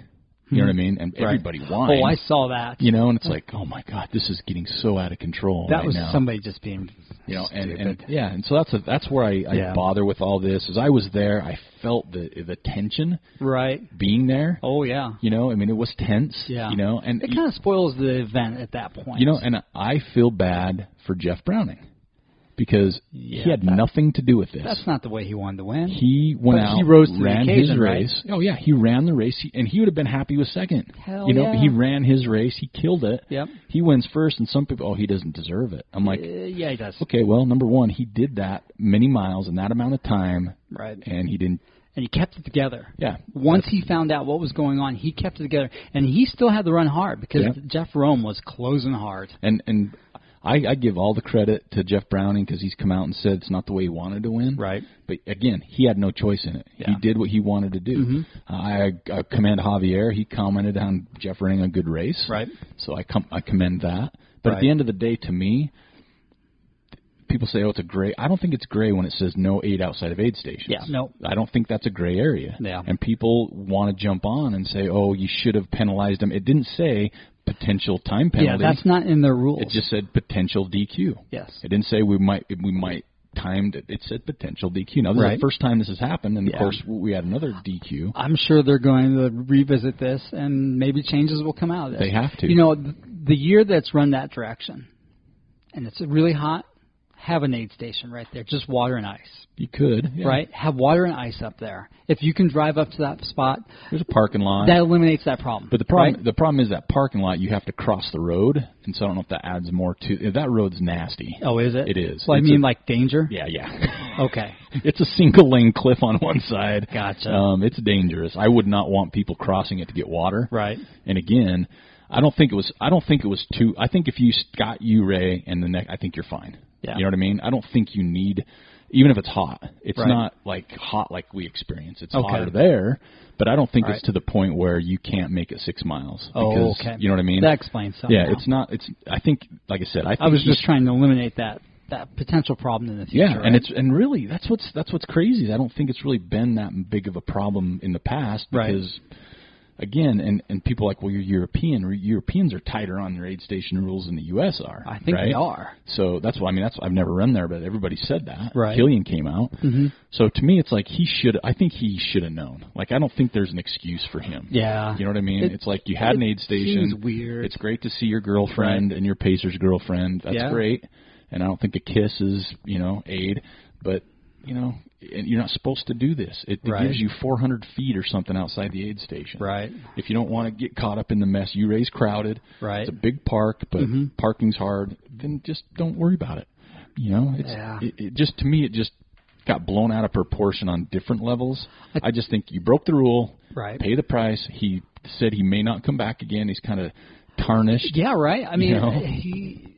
You know what I mean? And everybody whines. Oh, I saw that. And it's like, oh my God, this is getting so out of control. That was somebody just being stupid. And so that's where I bother with all this. As I was there, I felt the tension. Right. Being there. Oh yeah. It was tense. Yeah. And it kind of spoils the event at that point. And I feel bad for Jeff Browning. Because he had nothing to do with this. That's not the way he wanted to win. He went out, he rose to ran the occasion, his race. Right? Oh, yeah, he ran the race, and he would have been happy with second. Hell yeah. He ran his race. He killed it. Yep. He wins first, and some people, he doesn't deserve it. I'm like, yeah, he does. Okay, well, number one, he did that many miles in that amount of time. Right. And he didn't. And he kept it together. Yeah. Once he found out what was going on, he kept it together. And he still had to run hard because Jeff Rome was closing hard. And I give all the credit to Jeff Browning because he's come out and said it's not the way he wanted to win. Right. But, again, he had no choice in it. Yeah. He did what he wanted to do. I commend Javier. He commented on Jeff running a good race. Right. So I commend that. But at the end of the day, to me, people say, it's a gray. I don't think it's gray when it says no aid outside of aid stations. Yeah, no. I don't think that's a gray area. Yeah. And people want to jump on and say, you should have penalized them. It didn't say potential time penalty. Yeah, that's not in the rules. It just said potential DQ. Yes. It didn't say we might timed it. It said potential DQ. Now, this is the first time this has happened, and, of course, we had another DQ. I'm sure they're going to revisit this, and maybe changes will come out of this. They have to. The year that's run that direction, and it's really hot, have an aid station right there, just water and ice. You could, right? Have water and ice up there. If you can drive up to that spot, there's a parking lot. That eliminates that problem. But the problem is that parking lot, you have to cross the road, and so I don't know if that adds more to. That road's nasty. Oh, is it? It is. Well, like danger. Yeah. Okay. It's a single lane cliff on one side. Gotcha. It's dangerous. I would not want people crossing it to get water. Right. And again, I don't think it was too. I think if you got Ray and the neck, I think you're fine. Yeah. You know what I mean? I don't think you need, even if it's hot. It's not like hot like we experience. It's hotter there, but I don't think it's to the point where you can't make it 6 miles. Because, okay. You know what I mean? That explains something. Yeah, it's not. I think, like I said, I was just trying to eliminate that potential problem in the future. Yeah, right? and really that's what's crazy. I don't think it's really been that big of a problem in the past because. Again, and people are like, well, you're European. Europeans are tighter on their aid station rules than the U.S. are. I think they are. So that's why. I've never run there, but everybody said that. Right. Killian came out. Mm-hmm. So to me, it's like I think he should have known. Like I don't think there's an excuse for him. Yeah. You know what I mean? It's like you had an aid station. Seems weird. It's great to see your girlfriend and your pacer's girlfriend. That's great. And I don't think a kiss is aid, but. And you're not supposed to do this. It gives you 400 feet or something outside the aid station. Right. If you don't want to get caught up in the mess, Ray's crowded. Right. It's a big park, but parking's hard. Then just don't worry about it. It just to me, it just got blown out of proportion on different levels. I just think you broke the rule. Right. Pay the price. He said he may not come back again. He's kind of tarnished. Yeah. Right. I mean,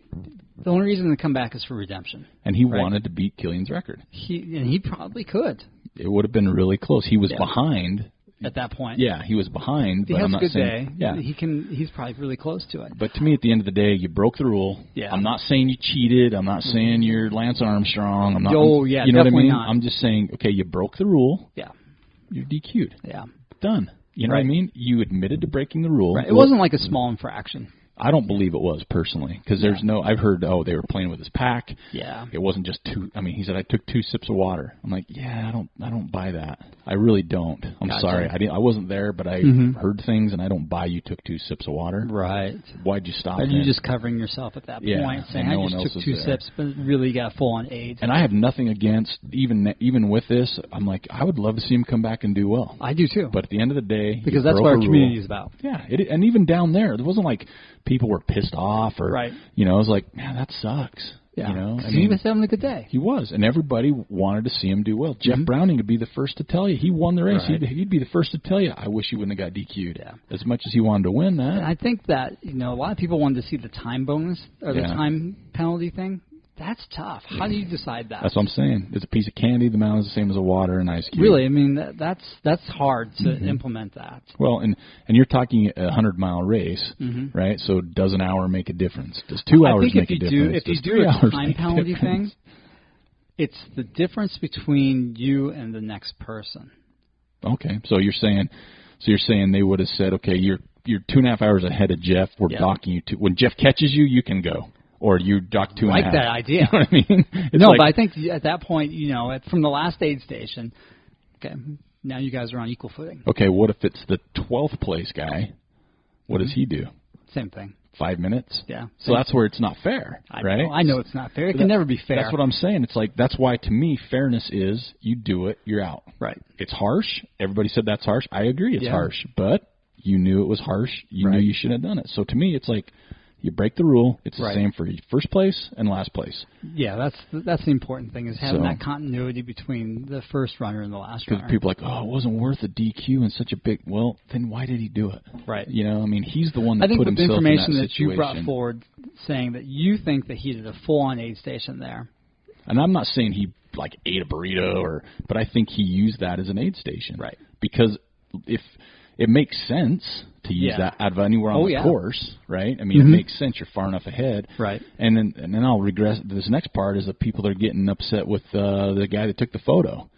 the only reason to come back is for redemption. And he wanted to beat Killian's record. He probably could. it would have been really close. He was behind. At that point. Yeah, he was behind. If he but has I'm a not good saying, day, he's probably really close to it. But to me, at the end of the day, you broke the rule. Yeah. I'm not saying you cheated. I'm not saying you're Lance Armstrong. I'm not. Yeah, you know what I mean? not. I'm just saying, okay, you broke the rule. Yeah. You're DQ'd. Yeah. Done. You know what I mean? You admitted to breaking the rule. Right. It wasn't like a small infraction. I don't believe it was, personally, because there's no. I've heard, they were playing with his pack. Yeah. It wasn't just two. I mean, he said I took 2 sips of water. I'm like, I don't buy that. I really don't. I'm sorry. I wasn't there, but I heard things, and I don't buy you took 2 sips of water. Right. Why'd you stop? And you're just covering yourself at that point, saying no I just took 2 sips, but really got full on AIDS. And I have nothing against even with this. I'm like, I would love to see him come back and do well. I do too. But at the end of the day, because that's what our community is about. Yeah. And even down there, it wasn't like people were pissed off or it was like, man, that sucks. Yeah. You know, he was having a good day. He was, and everybody wanted to see him do well. Jeff Browning would be the first to tell you he won the race. Right. He'd be the first to tell you, I wish he wouldn't have got DQ'd. Yeah. As much as he wanted to win that. And I think that a lot of people wanted to see the time bonus or the time penalty thing. That's tough. How do you decide that? That's what I'm saying. It's a piece of candy. The amount is the same as a water and ice cube. Really, I mean that's hard to implement that. Well, and you're talking a 100-mile race, right? So does an hour make a difference? Does 2 hours make a difference? If you do a time penalty thing, it's the difference between you and the next person. Okay, so you're saying they would have said, okay, you're 2.5 hours ahead of Jeff. We're docking you. When Jeff catches you, you can go. Or you dock 2.5. Like that idea. You know what I mean? But I think at that point, from the last aid station, okay, now you guys are on equal footing. Okay, what if it's the 12th place guy? What does he do? Same thing. 5 minutes? Yeah. So that's where it's not fair, right? I know it's not fair. It can never be fair. That's what I'm saying. It's like, that's why, to me, fairness is you do it, you're out. Right. It's harsh. Everybody said that's harsh. I agree it's harsh. But you knew it was harsh. You knew you shouldn't have done it. So to me, it's like, you break the rule. It's the same for first place and last place. Yeah, that's the important thing is having that continuity between the first runner and the last runner. Because people are like, it wasn't worth a DQ and such a big. Well, then why did he do it? Right. I mean, he's the one that put himself in that situation. I think the information that you brought forward, saying that you think that he did a full-on aid station there. And I'm not saying he ate a burrito but I think he used that as an aid station. Right. Because if it makes sense to use that out of anywhere on the course, right? I mean, it makes sense. You're far enough ahead, right? And then I'll regress. This next part is the people that are getting upset with the guy that took the photo.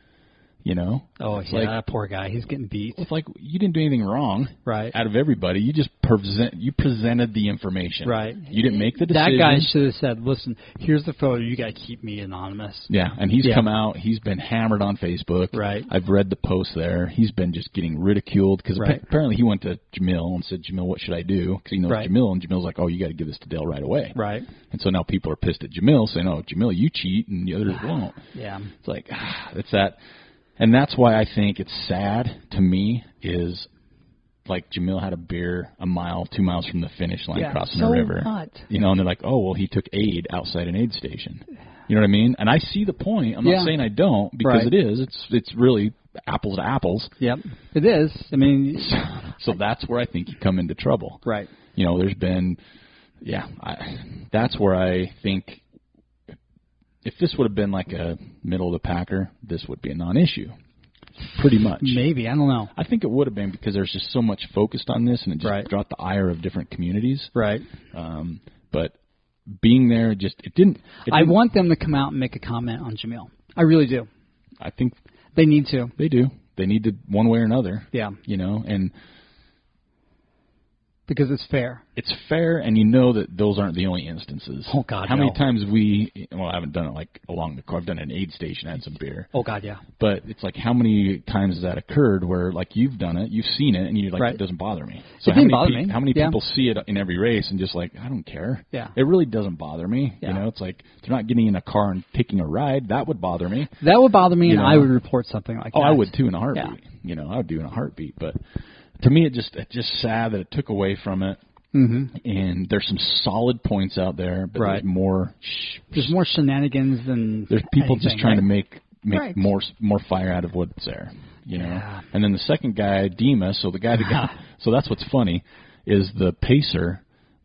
That poor guy. He's getting beat. It's like you didn't do anything wrong, right? Out of everybody, you just presented the information, right? You didn't make the decision. That guy should have said, "Listen, here's the photo. You got to keep me anonymous." Yeah, and he's come out. He's been hammered on Facebook. Right. I've read the post there. He's been just getting ridiculed because apparently he went to Jamil and said, "Jamil, what should I do?" Because he knows Jamil, and Jamil's like, "Oh, you got to give this to Dale right away." Right. And so now people are pissed at Jamil, saying, "Oh, Jamil, you cheat, and the others won't." Yeah. It's like it's that. And that's why I think it's sad to me is like Jamil had a beer 2 miles from the finish line crossing the river. What? And they're like, oh, well, he took aid outside an aid station. You know what I mean? And I see the point. I'm not saying I don't because it is. It's really apples to apples. Yep, it is. I mean, so that's where I think you come into trouble. Right. There's been, that's where I think. If this would have been like a middle of the packer, this would be a non-issue, pretty much. Maybe, I don't know. I think it would have been because there's just so much focused on this, and it just brought the ire of different communities. Right. But being there, it didn't. I want them to come out and make a comment on Jamil. I really do. I think they need to. They do. They need to one way or another. Yeah. And. Because it's fair. It's fair, and you know that those aren't the only instances. Oh, God, How many times I haven't done it along the course. I've done it at an aid station, had some beer. Oh, God, yeah. But it's like how many times has that occurred where you've done it, you've seen it, and you're like, it doesn't bother me. So it didn't bother me. How many people see it in every race and just I don't care. Yeah. It really doesn't bother me. Yeah. It's like they're not getting in a car and taking a ride. That would bother me. That would bother me, and I would report something like that. Oh, I would too in a heartbeat. Yeah. I would do in a heartbeat. But to me, it's just sad that it took away from it. Mm-hmm. And there's some solid points out there, but there's more. There's more shenanigans than. There's people just trying to make more fire out of what's there, Yeah. And then the second guy, Dima. So the guy that so that's what's funny is the pacer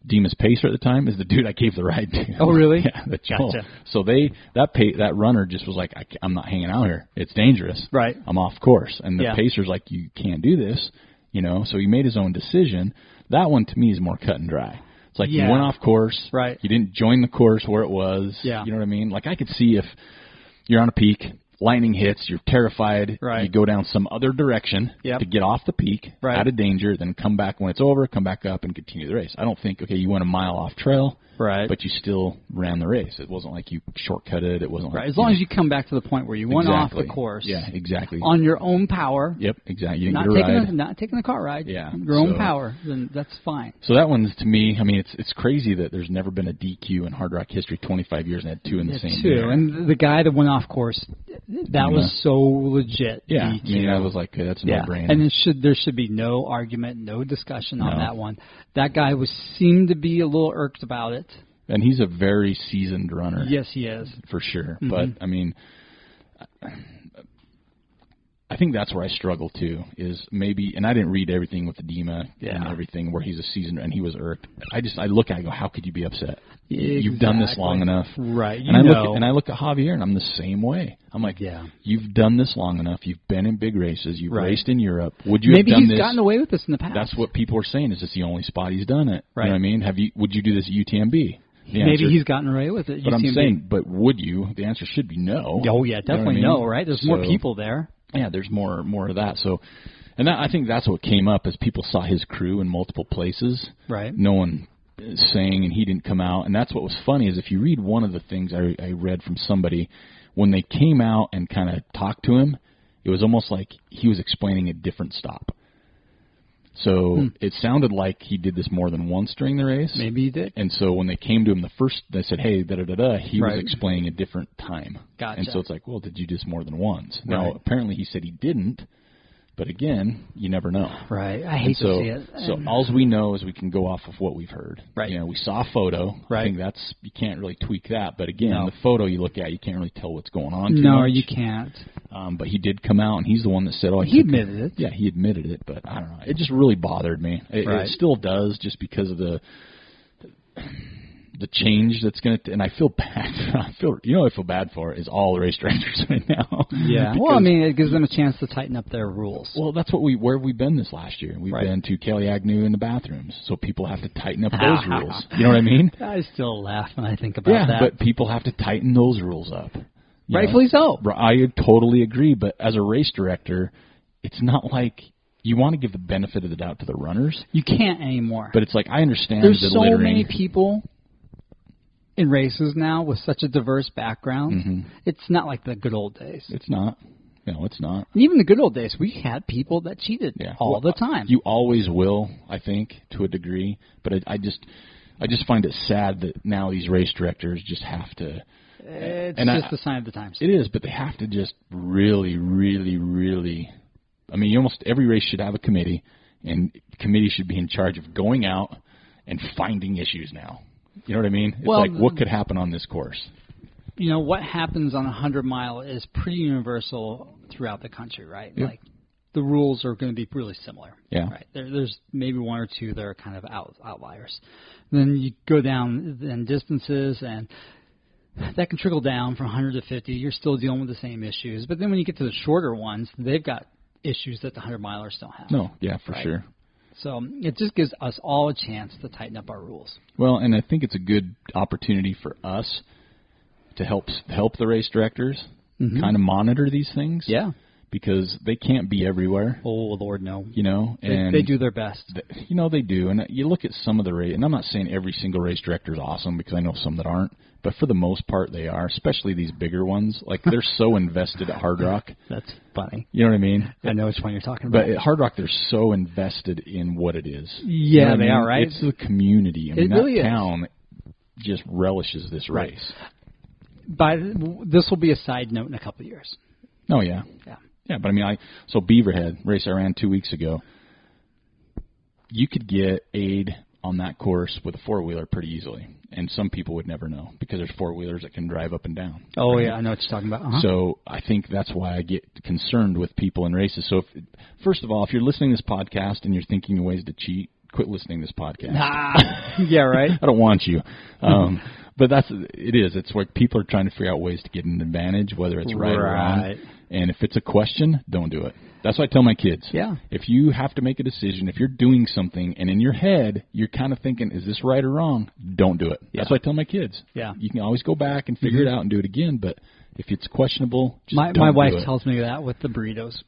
Dima's pacer at the time is the dude I gave the ride to. Oh, really? Yeah. Gotcha. So that runner just was like, I'm not hanging out here. It's dangerous. Right. I'm off course. And the Yeah. pacer's like, you can't do this, So he made his own decision. That one to me is more cut and dry. It's like you went off course. Right. You didn't join the course where it was. Yeah. You know what I mean? Like I could see if you're on a peak, lightning hits, you're terrified, right. you go down some other direction to get off the peak, out of danger, then come back when it's over, come back up and continue the race. I don't think, okay, you went a mile off trail, right, but you still ran the race. It wasn't like you shortcutted. It wasn't like, as long as you come back to the point where you went off the course. Yeah, exactly. On your own power. Yep, exactly. You not didn't get a ride. Not taking a car ride. Yeah. Your own power, then that's fine. So that one's, to me, I mean, it's crazy that there's never been a DQ in Hardrock history, 25 years, and had two in the same year. And the guy that went off course, that was so legit. Yeah, DQ. I mean, I was like, that's a no-brainer. And there should be no argument, no discussion on that one. That guy seemed to be a little irked about it. And he's a very seasoned runner. Yes, he is. For sure. Mm-hmm. But, I mean, I think that's where I struggle, too, is maybe, and I didn't read everything with the Dima and everything where he's a seasoned and he was irked. I look at it and go, how could you be upset? Exactly. You've done this long enough. Right. And I look at Javier and I'm the same way. I'm like, yeah, you've done this long enough. You've been in big races. You've raced in Europe. Would you maybe have done he's this? gotten away with this in the past. That's what people are saying, is it's the only spot he's done it. Right. You know what I mean? Would you do this at UTMB? Maybe he's gotten away with it. But I'm saying, but would you? The answer should be no. Oh, yeah, definitely no, right? There's more people there. Yeah, there's more of that. So, and I think that's what came up as people saw his crew in multiple places. Right. No one sang, and he didn't come out. And that's what was funny is if you read one of the things I read from somebody, when they came out and kind of talked to him, it was almost like he was explaining a different stop. So it sounded like he did this more than once during the race. Maybe he did. And so when they came to him they said, hey, da-da-da-da, he was explaining a different time. Gotcha. And so it's like, well, did you do this more than once? Now, apparently he said he didn't, but again, you never know. Right. I hate to see it. So all we know is we can go off of what we've heard. Right. We saw a photo. Right. I think you can't really tweak that. But again, the photo you look at, you can't really tell what's going on too much. You can't. But he did come out, and he's the one that said, he admitted it. Yeah, he admitted it, but I don't know. It just really bothered me. It still does, just because of the change that's going to, and I feel bad. I feel bad for is all the race directors right now. Yeah. Well, I mean, it gives them a chance to tighten up their rules. Well, that's where have we been this last year? We've been to Kelly Agnew in the bathrooms, so people have to tighten up those rules. You know what I mean? I still laugh when I think about that. Yeah, but people have to tighten those rules up. Rightfully so. I totally agree, but as a race director, it's not like you want to give the benefit of the doubt to the runners. You can't anymore. But it's like, I understand there's the so littering. many people in races now with such a diverse background. Mm-hmm. It's not like the good old days. It's not. No, it's not. And even the good old days, we had people that cheated all the time. You always will, I think, to a degree. But I just find it sad that now these race directors just have to. It's just the sign of the times. It is, but they have to just really, really, really. I mean, almost every race should have a committee, and the committee should be in charge of going out and finding issues now. You know what I mean? It's like, what could happen on this course? What happens on 100-mile is pretty universal throughout the country, right? Yep. Like, the rules are going to be really similar. Yeah. Right. There's maybe one or two that are kind of outliers. Then you go down in distances, and that can trickle down from 100 to 50. You're still dealing with the same issues. But then when you get to the shorter ones, they've got issues that the 100-milers don't have. No, yeah, for sure. So it just gives us all a chance to tighten up our rules. Well, and I think it's a good opportunity for us to help the race directors kind of monitor these things. Yeah. Because they can't be everywhere. Oh, Lord, no. And they do their best. They do. And you look at some of the race, and I'm not saying every single race director is awesome, because I know some that aren't, but for the most part they are, especially these bigger ones. Like, they're so invested at Hardrock. That's funny. You know what I mean? I know which one you're talking about. But at Hardrock, they're so invested in what it is. Yeah, they are, right? It's the community. I mean, really that town just relishes this race. This will be a side note in a couple of years. Oh, yeah. Yeah. Yeah, but I mean, so Beaverhead, race I ran 2 weeks ago, you could get aid on that course with a four-wheeler pretty easily. And some people would never know, because there's four-wheelers that can drive up and down. Oh, right? Yeah, I know what you're talking about. Uh-huh. So I think that's why I get concerned with people in races. So first of all, if you're listening to this podcast and you're thinking of ways to cheat, quit listening to this podcast. Yeah, right. I don't want you. But it is. It's where people are trying to figure out ways to get an advantage, whether it's right or wrong. And if it's a question, don't do it. That's what I tell my kids. Yeah. If you have to make a decision, if you're doing something and in your head you're kind of thinking, is this right or wrong? Don't do it. Yeah. That's what I tell my kids. Yeah. You can always go back and figure it out and do it again, but if it's questionable, just don't my wife do it. tells me that with the burritos.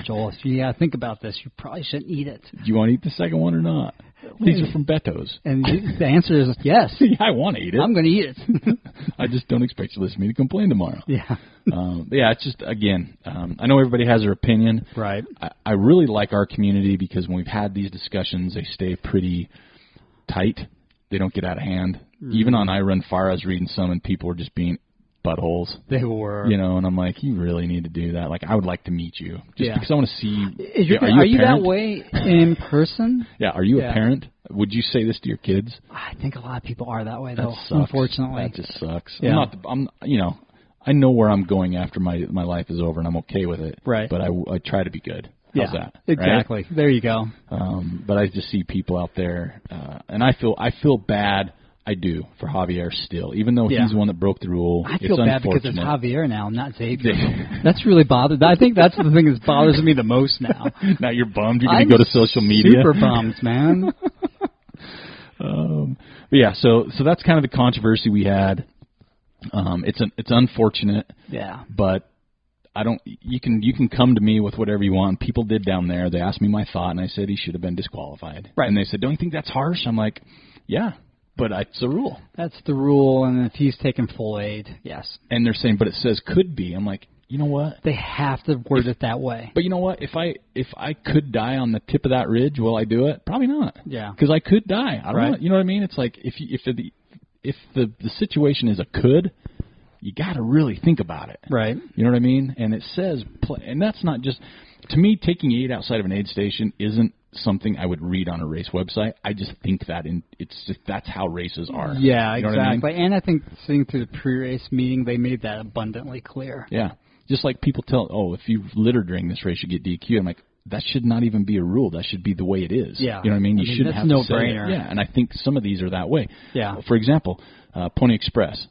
Joel, if you think about this, you probably shouldn't eat it. Do you want to eat the second one or not? These are from Beto's. And the answer is yes. Yeah, I want to eat it. I'm going to eat it. I just don't expect you to listen to me to complain tomorrow. Yeah. Yeah, it's just, again, I know everybody has their opinion. Right. I really like our community because when we've had these discussions, they stay pretty tight. They don't get out of hand. Even on I Run Far, I was reading some, and people were just being buttholes. They were. You know, and I'm like, you really need to do that. Like, I would like to meet you. Just because I want to see. Are you that way in person? Yeah. Are you a parent? Would you say this to your kids? I think a lot of people are that way, though, that sucks. Unfortunately. That just sucks. Yeah. I know where I'm going after my life is over, and I'm okay with it. Right. But I try to be good. How's that? Exactly. Right? There you go. But I just see people out there, and I feel bad. I do for Javier still, even though he's the one that broke the rule. I feel bad because it's Javier now, not Xavier. That's really bothered. I think that's the thing that bothers me the most now. Now you're bummed. You're going to go to social media. Super bummed, man. But yeah, so that's kind of the controversy we had. It's unfortunate. Yeah. But you can come to me with whatever you want. People did down there. They asked me my thought, and I said he should have been disqualified. Right. And they said, don't you think that's harsh? I'm like, yeah, but it's a rule. That's the rule, and if he's taking full aid, yes. And they're saying, but it says could be. I'm like, you know what? They have to word it that way. But you know what? If I could die on the tip of that ridge, will I do it? Probably not. Yeah. Because I could die. I don't know. You know what I mean? It's like if the situation is a could, you got to really think about it. Right. You know what I mean? And it says, and that's not just, to me, taking aid outside of an aid station isn't something I would read on a race website. I just think that that's how races are. Yeah, you know exactly. what I mean? And I think seeing through the pre-race meeting, they made that abundantly clear. Yeah. Just like people if you litter during this race, you get DQ. I'm like, that should not even be a rule. That should be the way it is. Yeah. You know what I mean? You shouldn't have to say no-brainer. it. Yeah, and I think some of these are that way. Yeah. For example, Pony Express.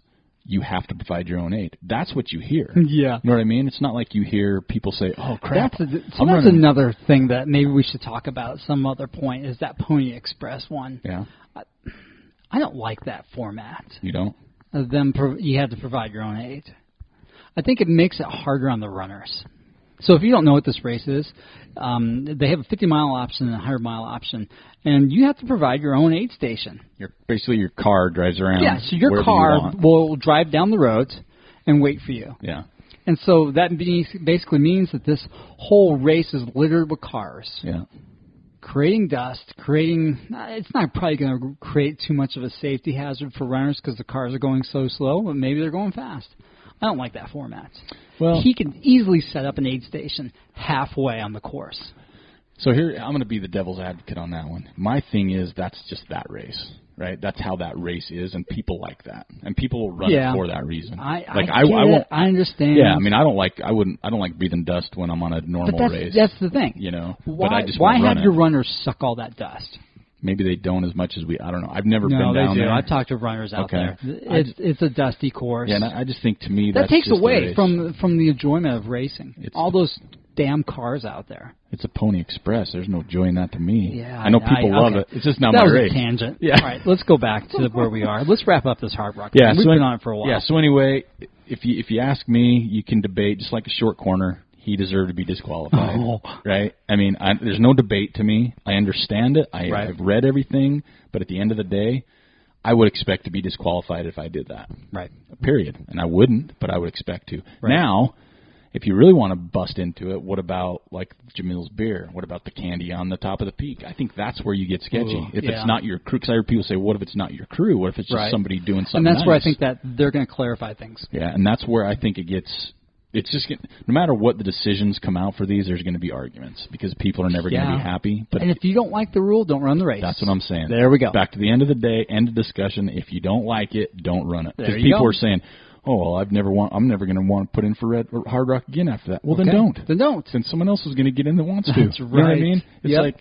You have to provide your own aid. That's what you hear. Yeah. You know what I mean? It's not like you hear people say, oh, crap. That's another thing that maybe we should talk about at some other point is that Pony Express one. Yeah. I don't like that format. You don't? You have to provide your own aid. I think it makes it harder on the runners. So if you don't know what this race is, they have a 50-mile option and a 100-mile option, and you have to provide your own aid station. Basically, your car drives around. Yeah, so your car will drive down the road and wait for you. Yeah. And so that basically means that this whole race is littered with cars. Yeah. Creating dust, it's not probably going to create too much of a safety hazard for runners because the cars are going so slow, but maybe they're going fast. I don't like that format. Well, he can easily set up an aid station halfway on the course. So here, I'm going to be the devil's advocate on that one. My thing is that's just that race, right? That's how that race is, and people like that, and people will run it for that reason. I understand. Yeah, I mean, I don't like breathing dust when I'm on a normal race. That's the thing. You know, why have your runners suck all that dust? Maybe they don't as much as I don't know. I've never been down there. I've talked to runners out there. It's a dusty course. Yeah, and I just think to me that takes away from the enjoyment of racing. All those damn cars out there. It's a Pony Express. There's no joy in that to me. Yeah, I know people love it. It's just not my race. That was a tangent. Yeah. All right, let's go back to where we are. Let's wrap up this Hardrock. Yeah, we've been on it for a while. Yeah. So anyway, if you ask me, you can debate just like a short corner. He deserved to be disqualified, right? I mean, there's no debate to me. I understand it. I've read everything, but at the end of the day, I would expect to be disqualified if I did that. Right. Period. And I wouldn't, but I would expect to. Right. Now, if you really want to bust into it, what about like Jamil's beer? What about the candy on the top of the peak? I think that's where you get sketchy. If it's not your crew, because I heard people say, what if it's not your crew? What if it's just somebody doing something And that's where I think that they're going to clarify things. Yeah, and that's where I think it gets... It's just no matter what the decisions come out for these, there's going to be arguments because people are never going to be happy. But and if you don't like the rule, don't run the race. That's what I'm saying. There we go. Back to the end of the day, end of discussion. If you don't like it, don't run it. Because people are saying, "Oh, well, I'm never going to want to put in for Hardrock again after that." Well, then don't. Then don't. Then someone else is going to get in that wants to. That's right. You know what I mean? It's like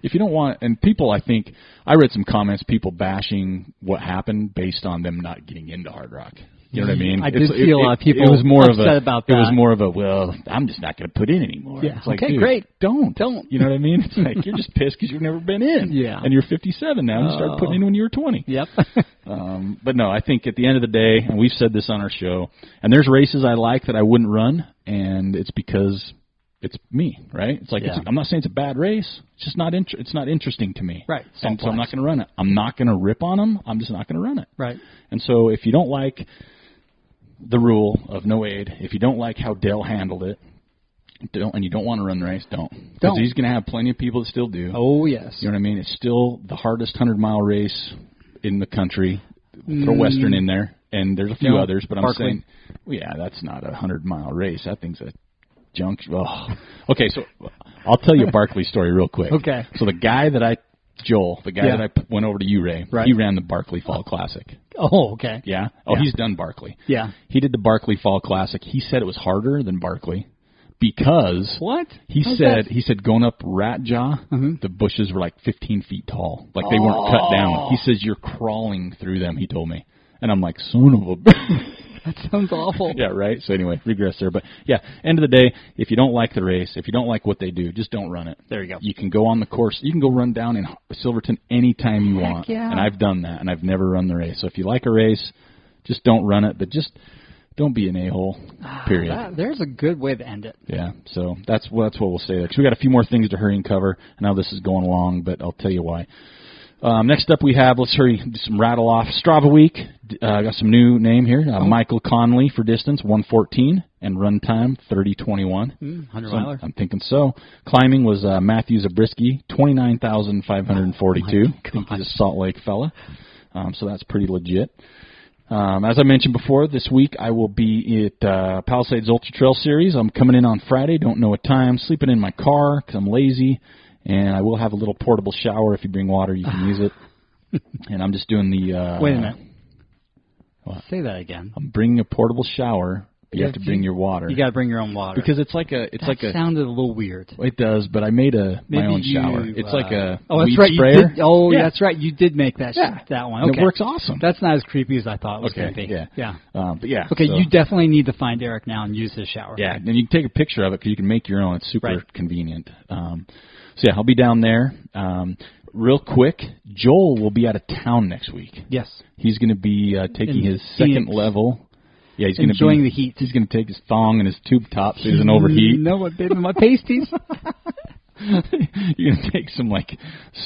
if you don't want, and people, I think, I read some comments, people bashing what happened based on them not getting into Hardrock. You know what I mean? I did see a lot of people upset about that. It was more of a, well, I'm just not going to put in anymore. Yeah. It's like, okay, dude, great. Don't. You know what I mean? It's like, you're just pissed because you've never been in. Yeah. And you're 57 now, and you started putting in when you were 20. Yep. But no, I think at the end of the day, and we've said this on our show, and there's races I like that I wouldn't run, and it's because it's me, right? It's like, I'm not saying it's a bad race. It's just not it's not interesting to me. Right. And so I'm not going to run it. I'm not going to rip on them. I'm just not going to run it. Right. And so if you don't like the rule of no aid, if you don't like how Dale handled it, and you don't want to run the race, don't. Because he's going to have plenty of people that still do. Oh, yes. You know what I mean? It's still the hardest 100-mile race in the country. Throw Western in there, and there's a few others, but I'm saying, well, yeah, that's not a 100-mile race. That thing's a junk. Oh. Okay, so I'll tell you a Barkley story real quick. Okay. So the guy that I went over to you, Ray, he ran the Barkley Fall Classic. Oh, okay. Yeah? Oh, he's done Barkley. Yeah. He did the Barkley Fall Classic. He said it was harder than Barkley because he said going up Rat Jaw, the bushes were like 15 feet tall. Like they weren't cut down. He says you're crawling through them, he told me. And I'm like, son of a... That sounds awful. Yeah, right? So anyway, regress there. But yeah, end of the day, if you don't like the race, if you don't like what they do, just don't run it. There you go. You can go on the course. You can go run down in Silverton anytime you want. Yeah. And I've done that, and I've never run the race. So if you like a race, just don't run it. But just don't be an a-hole, period. There's a good way to end it. Yeah, so that's what we'll say there. Because we got a few more things to hurry and cover. I know this is going long, but I'll tell you why. Next up we have, let's hurry, do some rattle off. Strava week, got some new name here. Michael Conley for distance, 1:14, and run time, 30:21. 100-miler. I'm thinking so. Climbing was Matthew Zabriskie, 29,542. I think he's a Salt Lake fella. So that's pretty legit. As I mentioned before, this week I will be at Palisades Ultra Trail Series. I'm coming in on Friday, don't know what time, sleeping in my car because I'm lazy. And I will have a little portable shower. If you bring water, you can use it. And I'm just doing the... Wait a minute. What? Say that again. I'm bringing a portable shower. You have to bring your water. You got to bring your own water. Because it's like a... That sounded a little weird. It does, but I made my own shower. It's like a weed right. sprayer. That's right. You did make that one. Okay. And it works awesome. That's not as creepy as I thought it was going to be. Yeah. But yeah. Okay, so you definitely need to find Eric now and use his shower. Yeah, and you can take a picture of it because you can make your own. It's super convenient. So, yeah, I'll be down there. Real quick, Joel will be out of town next week. Yes. He's going to be taking his second level. Yeah, he's going to be enjoying the heat. He's going to take his thong and his tube top so he doesn't overheat. No, what, baby, my pasties. You're going to take some, like,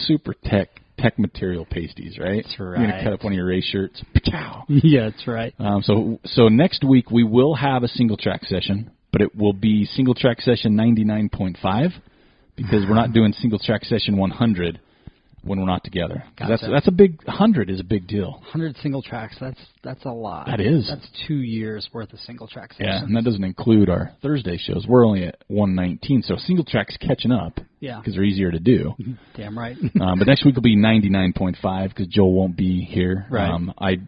super tech material pasties, right? That's right. You're going to cut up one of your race shirts. Yeah, that's right. So next week we will have a single track session, but it will be single track session 99.5. Because we're not doing single track session 100 when we're not together. Gotcha. That's a big 100 is a big deal. 100 single tracks. That's a lot. That is. That's 2 years worth of single track sessions. Yeah, and that doesn't include our Thursday shows. We're only at 119, so single track's catching up. Yeah. Because they're easier to do. Damn right. But next week will be 99.5 because Joel won't be here. Right. I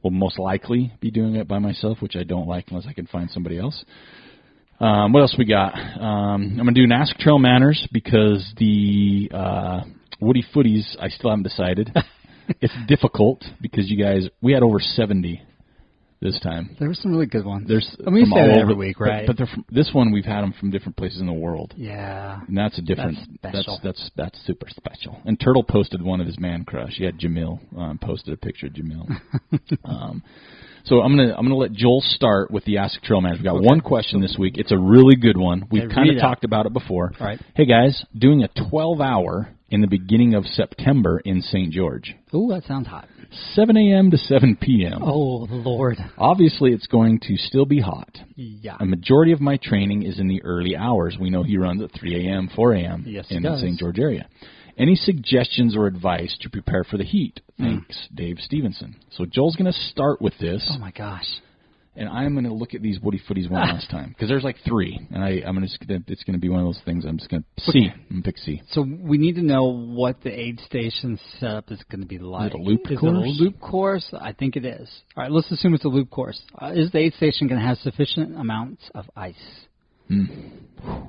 will most likely be doing it by myself, which I don't like unless I can find somebody else. What else we got? I'm going to do Ask TrailManners because the Woody Footies, I still haven't decided. It's difficult because we had over 70 this time. There were some really good ones. We say that every week, right? But this one we've had them from different places in the world. Yeah. And that's a different. That's special. That's super special. And Turtle posted one of his man crush. He had Jamil posted a picture of Jamil. So I'm gonna let Joel start with the Ask TrailManners. We've got one question this week. It's a really good one. We've kind of talked about it before. All right. Hey guys, doing a 12-hour in the beginning of September in St. George. Ooh, that sounds hot. 7 a.m. to 7 p.m. Oh, Lord. Obviously, it's going to still be hot. Yeah. A majority of my training is in the early hours. We know he runs at 3 a.m., 4 a.m. in the St. George area. Any suggestions or advice to prepare for the heat? Thanks, Dave Stevenson. So Joel's going to start with this. Oh, my gosh. And I'm going to look at these Woody Footies one last time. Because there's like 3. And it's going to be one of those things I'm just going to see. I'm going to pick C. So we need to know what the aid station setup is going to be like. Is it a loop course? Is it a loop course? I think it is. All right, let's assume it's a loop course. Is the aid station going to have sufficient amounts of ice?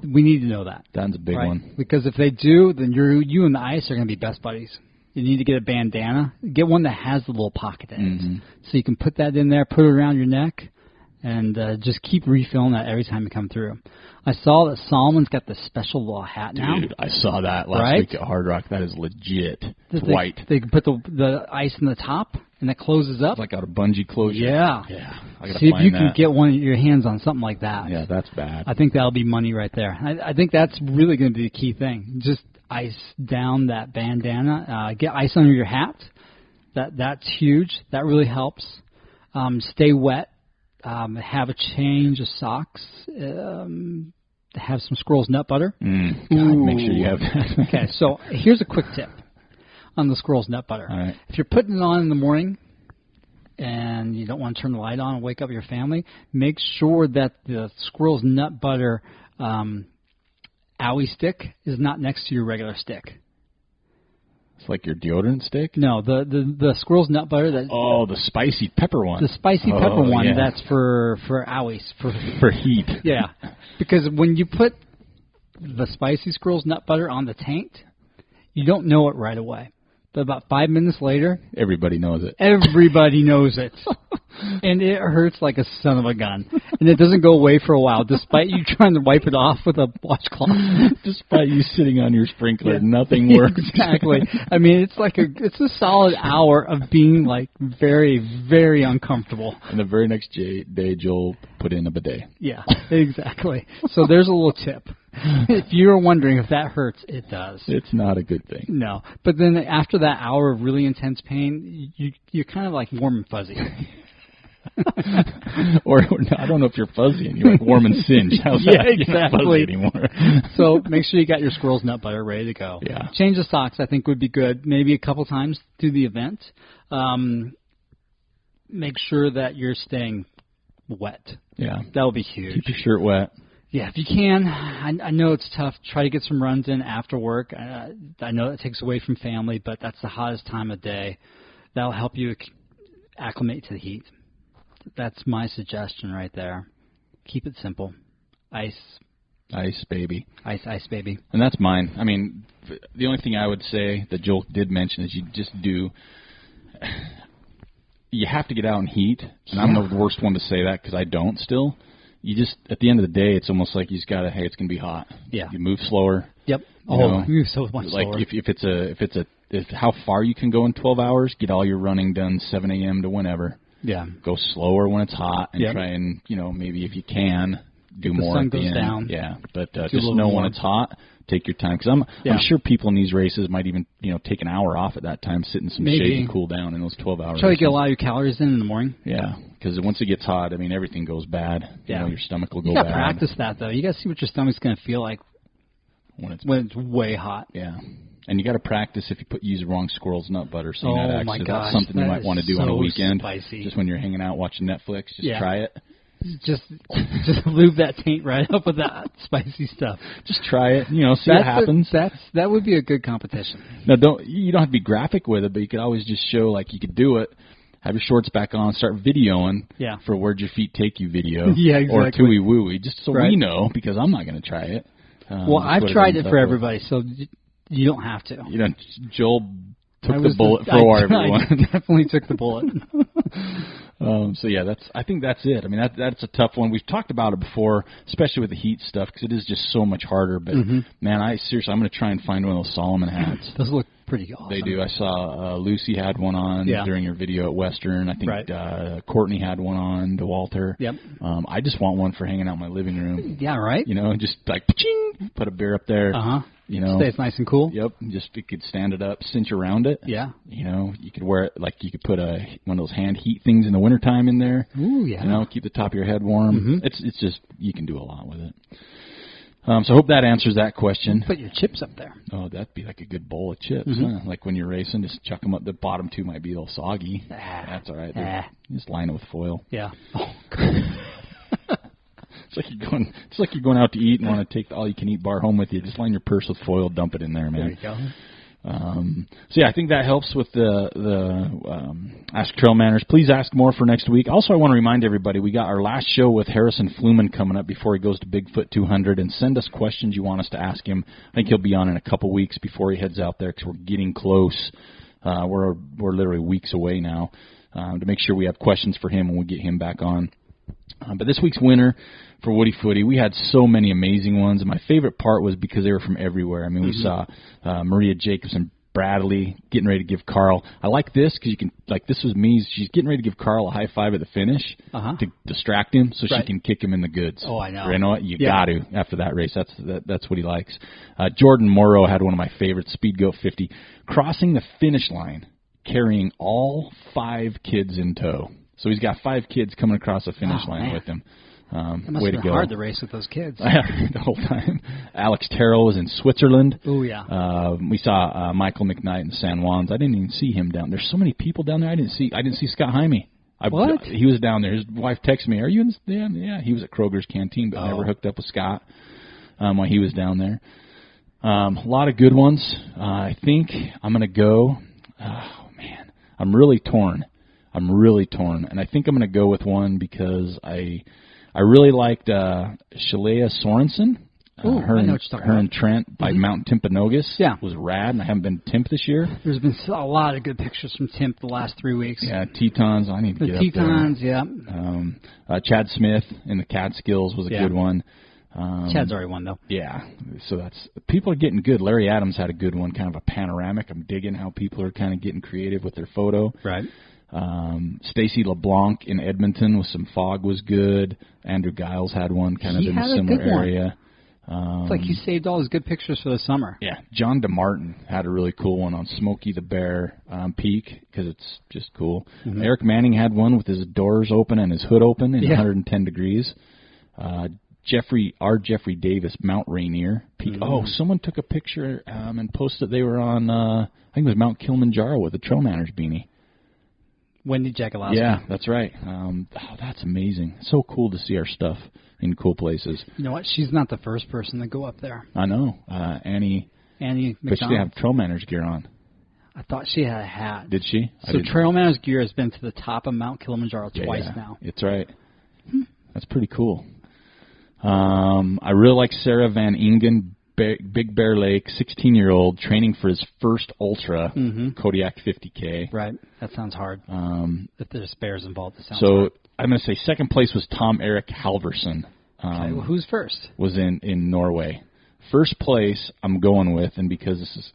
We need to know that. That's a big one. Because if they do, then you and the ice are going to be best buddies. You need to get a bandana. Get one that has the little pocket in it. So you can put that in there, put it around your neck, and just keep refilling that every time you come through. I saw that Solomon's got this special little hat now. Dude, I saw that last week at Hardrock. That is legit. It's white. They can put the ice in the top, and it closes up. It's like out of bungee closure. Yeah. Yeah. I gotta See if you find can that. get your hands on something like that. Yeah, that's bad. I think that'll be money right there. I think that's really going to be the key thing. Just ice down that bandana. Get ice under your hat. That's huge. That really helps. Stay wet. Have a change of socks. Have some squirrel's nut butter. God, make sure you have that. Okay, so here's a quick tip on the squirrel's nut butter. All right. If you're putting it on in the morning and you don't want to turn the light on and wake up your family, make sure that the squirrel's nut butter owie stick is not next to your regular stick. It's like your deodorant stick? No, the squirrel's nut butter. The spicy pepper one. The spicy pepper one, yeah. that's for owies. For heat. Yeah, because when you put the spicy squirrel's nut butter on the taint, you don't know it right away. But about 5 minutes later, everybody knows it. Everybody knows it. And it hurts like a son of a gun. And it doesn't go away for a while, despite you trying to wipe it off with a washcloth. Despite you sitting on your sprinkler, nothing works. Exactly. I mean, it's a solid hour of being like very, very uncomfortable. And the very next day, Joel put in a bidet. Yeah, exactly. So there's a little tip. If you're wondering if that hurts, it does. It's not a good thing. No. But then after that hour of really intense pain, you're kind of like warm and fuzzy. or I don't know if you're fuzzy and you're like warm and singed. How's yeah, that? exactly. You're not fuzzy anymore. So make sure you got your squirrel's nut butter ready to go. Yeah. Change of socks, I think, would be good. Maybe a couple times through the event. Make sure that you're staying wet. Yeah. That would be huge. Keep your shirt wet. Yeah, if you can. I know it's tough. Try to get some runs in after work. I know it takes away from family, but that's the hottest time of day. That'll help you acclimate to the heat. That's my suggestion right there. Keep it simple. Ice. Ice, baby. Ice, baby. And that's mine. I mean, the only thing I would say that Joel did mention is you have to get out in heat. And I'm the worst one to say that because I don't still. You just, at the end of the day, it's almost like you just got to, hey, it's going to be hot. Yeah. You move slower. Yep. You move so much slower. Like if how far you can go in 12 hours, get all your running done 7 a.m. to whenever. Yeah. Go slower when it's hot and try and, maybe if you can, do more at the end. Down. Yeah. But just know when it's hot, take your time. Because I'm sure people in these races might even, take an hour off at that time, sit in some shade and cool down in those 12 hours. Try to get a lot of your calories in the morning. Yeah. Because once it gets hot, I mean, everything goes bad. Yeah. Your stomach will go bad. You got to bad. practice that, though. You got to see what your stomach's going to feel like when it's way hot. Yeah. And you got to practice if you use the wrong squirrel's nut butter. So my gosh. That's something you might want to do on a weekend. Spicy. Just when you're hanging out watching Netflix, just try it. Just lube that taint right up with that spicy stuff. Just try it. See what happens. That would be a good competition. Now, you don't have to be graphic with it, but you could always just show like you could do it. Have your shorts back on, start videoing for Where'd Your Feet Take You video. Yeah, exactly. Or Tooey Wooey, just so we know, because I'm not going to try it. Well, I've tried it for everybody, so you don't have to. Joel took the bullet for everyone. I definitely took the bullet. I think that's it. I mean, that's a tough one. We've talked about it before, especially with the heat stuff, because it is just so much harder. But, man, I'm going to try and find one of those Solomon hats. Those look pretty awesome. They do. I saw Lucy had one on during your video at Western. I think Courtney had one on, DeWalter. Yep. I just want one for hanging out in my living room. Yeah, right? Just like, pa-ching, put a beer up there. Uh-huh. Stays nice and cool. Yep. Just you could stand it up, cinch around it. Yeah. You could wear it like you could put one of those hand heat things in the wintertime in there. Ooh, yeah. Keep the top of your head warm. It's just you can do a lot with it. So I hope that answers that question. Put your chips up there. Oh, that'd be like a good bowl of chips. Huh? Like when you're racing, just chuck them up. The bottom two might be a little soggy. That's all right. Just line it with foil. Yeah. Oh, It's like you're going out to eat and want to take the all-you-can-eat bar home with you. Just line your purse with foil, dump it in there, man. There you So yeah, I think that helps with the Ask Trail Manners. Please ask more for next week. Also, I want to remind everybody we got our last show with Harrison Fluman coming up before he goes to Bigfoot 200, and send us questions you want us to ask him. I think he'll be on in a couple weeks before he heads out there because we're getting close. We're literally weeks away now to make sure we have questions for him when we get him back on. But this week's winner for Woody Footy, we had so many amazing ones, and my favorite part was because they were from everywhere. I mean, we saw Maria Jacobson Bradley getting ready to give Carl. I like this because you can, like, this was me. She's getting ready to give Carl a high five at the finish to distract him so she can kick him in the goods. Oh, I know. You know what? You got to after that race. That's what he likes. Jordan Morrow had one of my favorites, Speed Goat 50, crossing the finish line, carrying all 5 kids in tow. So he's got 5 kids coming across the finish line with him. It must way have to been go. hard to race with those kids. The whole time. Alex Terrell was in Switzerland. Oh, yeah. We saw Michael McKnight in San Juan's. I didn't even see him down there. There's so many people down there. I didn't see Scott Jaime. What? He was down there. His wife texted me, "Are you in?" Yeah. He was at Kroger's Canteen, but never hooked up with Scott while he was down there. A lot of good ones. I think I'm going to go. Oh man, I'm really torn, and I think I'm going to go with one because I really liked Shalea Sorensen. Her and Trent by Mount Timpanogos was rad, and I haven't been to Timp this year. There's been a lot of good pictures from Timp the last 3 weeks. Yeah, Tetons. I need to get Tetons, up there. Chad Smith in the Catskills was a good one. Chad's already won, though. Yeah, so people are getting good. Larry Adams had a good one, kind of a panoramic. I'm digging how people are kind of getting creative with their photo. Right. Stacy LeBlanc in Edmonton with some fog was good. Andrew Giles had one kind of in a similar area. It's like he saved all his good pictures for the summer. Yeah, John DeMartin had a really cool one on Smokey the Bear Peak because it's just cool. Eric Manning had one with his doors open and his hood open in 110 degrees. Jeffrey Davis, Mount Rainier Peak. Oh, someone took a picture and posted they were on, I think it was Mount Kilimanjaro with a TrailManners beanie. Wendy Jackaloski. Yeah, that's right. That's amazing. It's so cool to see our stuff in cool places. You know what? She's not the first person to go up there. I know. Annie McDonald. But she didn't have TrailManners gear on. I thought she had a hat. Did she? So TrailManners gear has been to the top of Mount Kilimanjaro twice now. That's right. That's pretty cool. I really like Sarah Van Ingen, Big Bear Lake, 16-year-old, training for his first ultra, Kodiak 50K. Right. That sounds hard. If there's bears involved, it sounds So hard. I'm going to say second place was Tom Erik Halverson. Okay, well, who's first? Was in Norway. First place I'm going with, and because this is...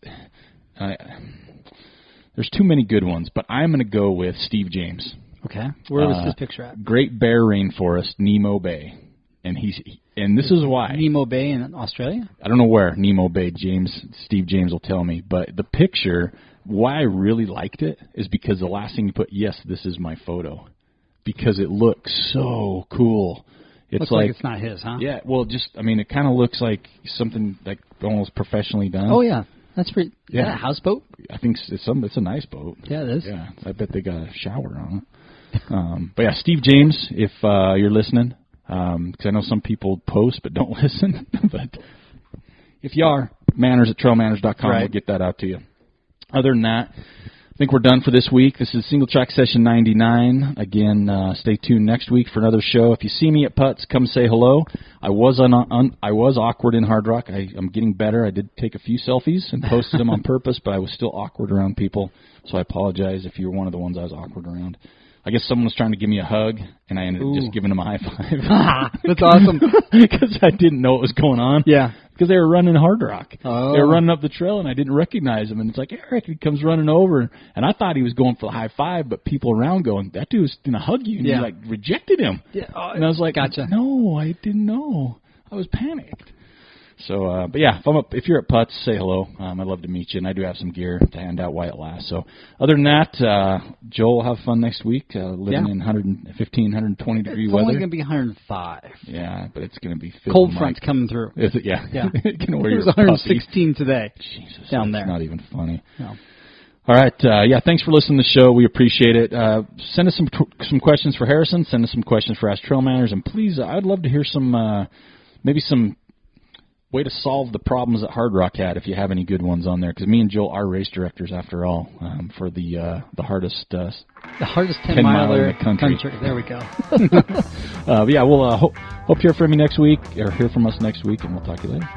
there's too many good ones, but I'm going to go with Steve James. Okay. Where was this picture at? Great Bear Rainforest, Nimmo Bay. And this is why. Nimmo Bay in Australia? I don't know where Nimmo Bay, Steve James will tell me. But the picture, why I really liked it is because the last thing you put, yes, this is my photo. Because it looks so cool. Looks like it's not his, huh? Yeah, well, it kind of looks like something like almost professionally done. Oh, yeah. That's pretty. Yeah. Is that a houseboat? I think it's a nice boat. Yeah, it is. Yeah, I bet they got a shower on it. But yeah, Steve James, if you're listening, because I know some people post but don't listen. But if you are, manners@trailmanners.com. We'll get that out to you. Other than that, I think we're done for this week. This is Singletrack Session 99. Again, stay tuned next week for another show. If you see me at Putts, come say hello. I was awkward in Hardrock. I'm getting better. I did take a few selfies and posted them on purpose, but I was still awkward around people. So I apologize if you were one of the ones I was awkward around. I guess someone was trying to give me a hug, and I ended up just giving them a high five. That's awesome. Because I didn't know what was going on. Yeah. Because they were running Hardrock. Oh. They were running up the trail, and I didn't recognize him. And it's like, Eric, he comes running over. And I thought he was going for the high five, but people around going, that dude was going to hug you. And you, rejected him. Yeah. And I was like, gotcha. No, I didn't know. I was panicked. So, but yeah, if you're at Putts, say hello. I'd love to meet you, and I do have some gear to hand out while it lasts. So, other than that, Joel will have fun next week, living in 115, 120 degree weather. It's only going to be 105. Yeah, but it's going to be cold front's coming through. Is it? Yeah. Yeah. It was 116 today. Jesus, down there. It's not even funny. No. All right. Thanks for listening to the show. We appreciate it. Send us some questions for Harrison. Send us some questions for Ask Trail Manners, and please, I'd love to hear some maybe some way to solve the problems that Hardrock had, if you have any good ones on there, because me and Joel are race directors after all, for the hardest 10 miler in the country. There we go. But yeah, we'll hope to hear from you next week, or hear from us next week, and we'll talk to you later.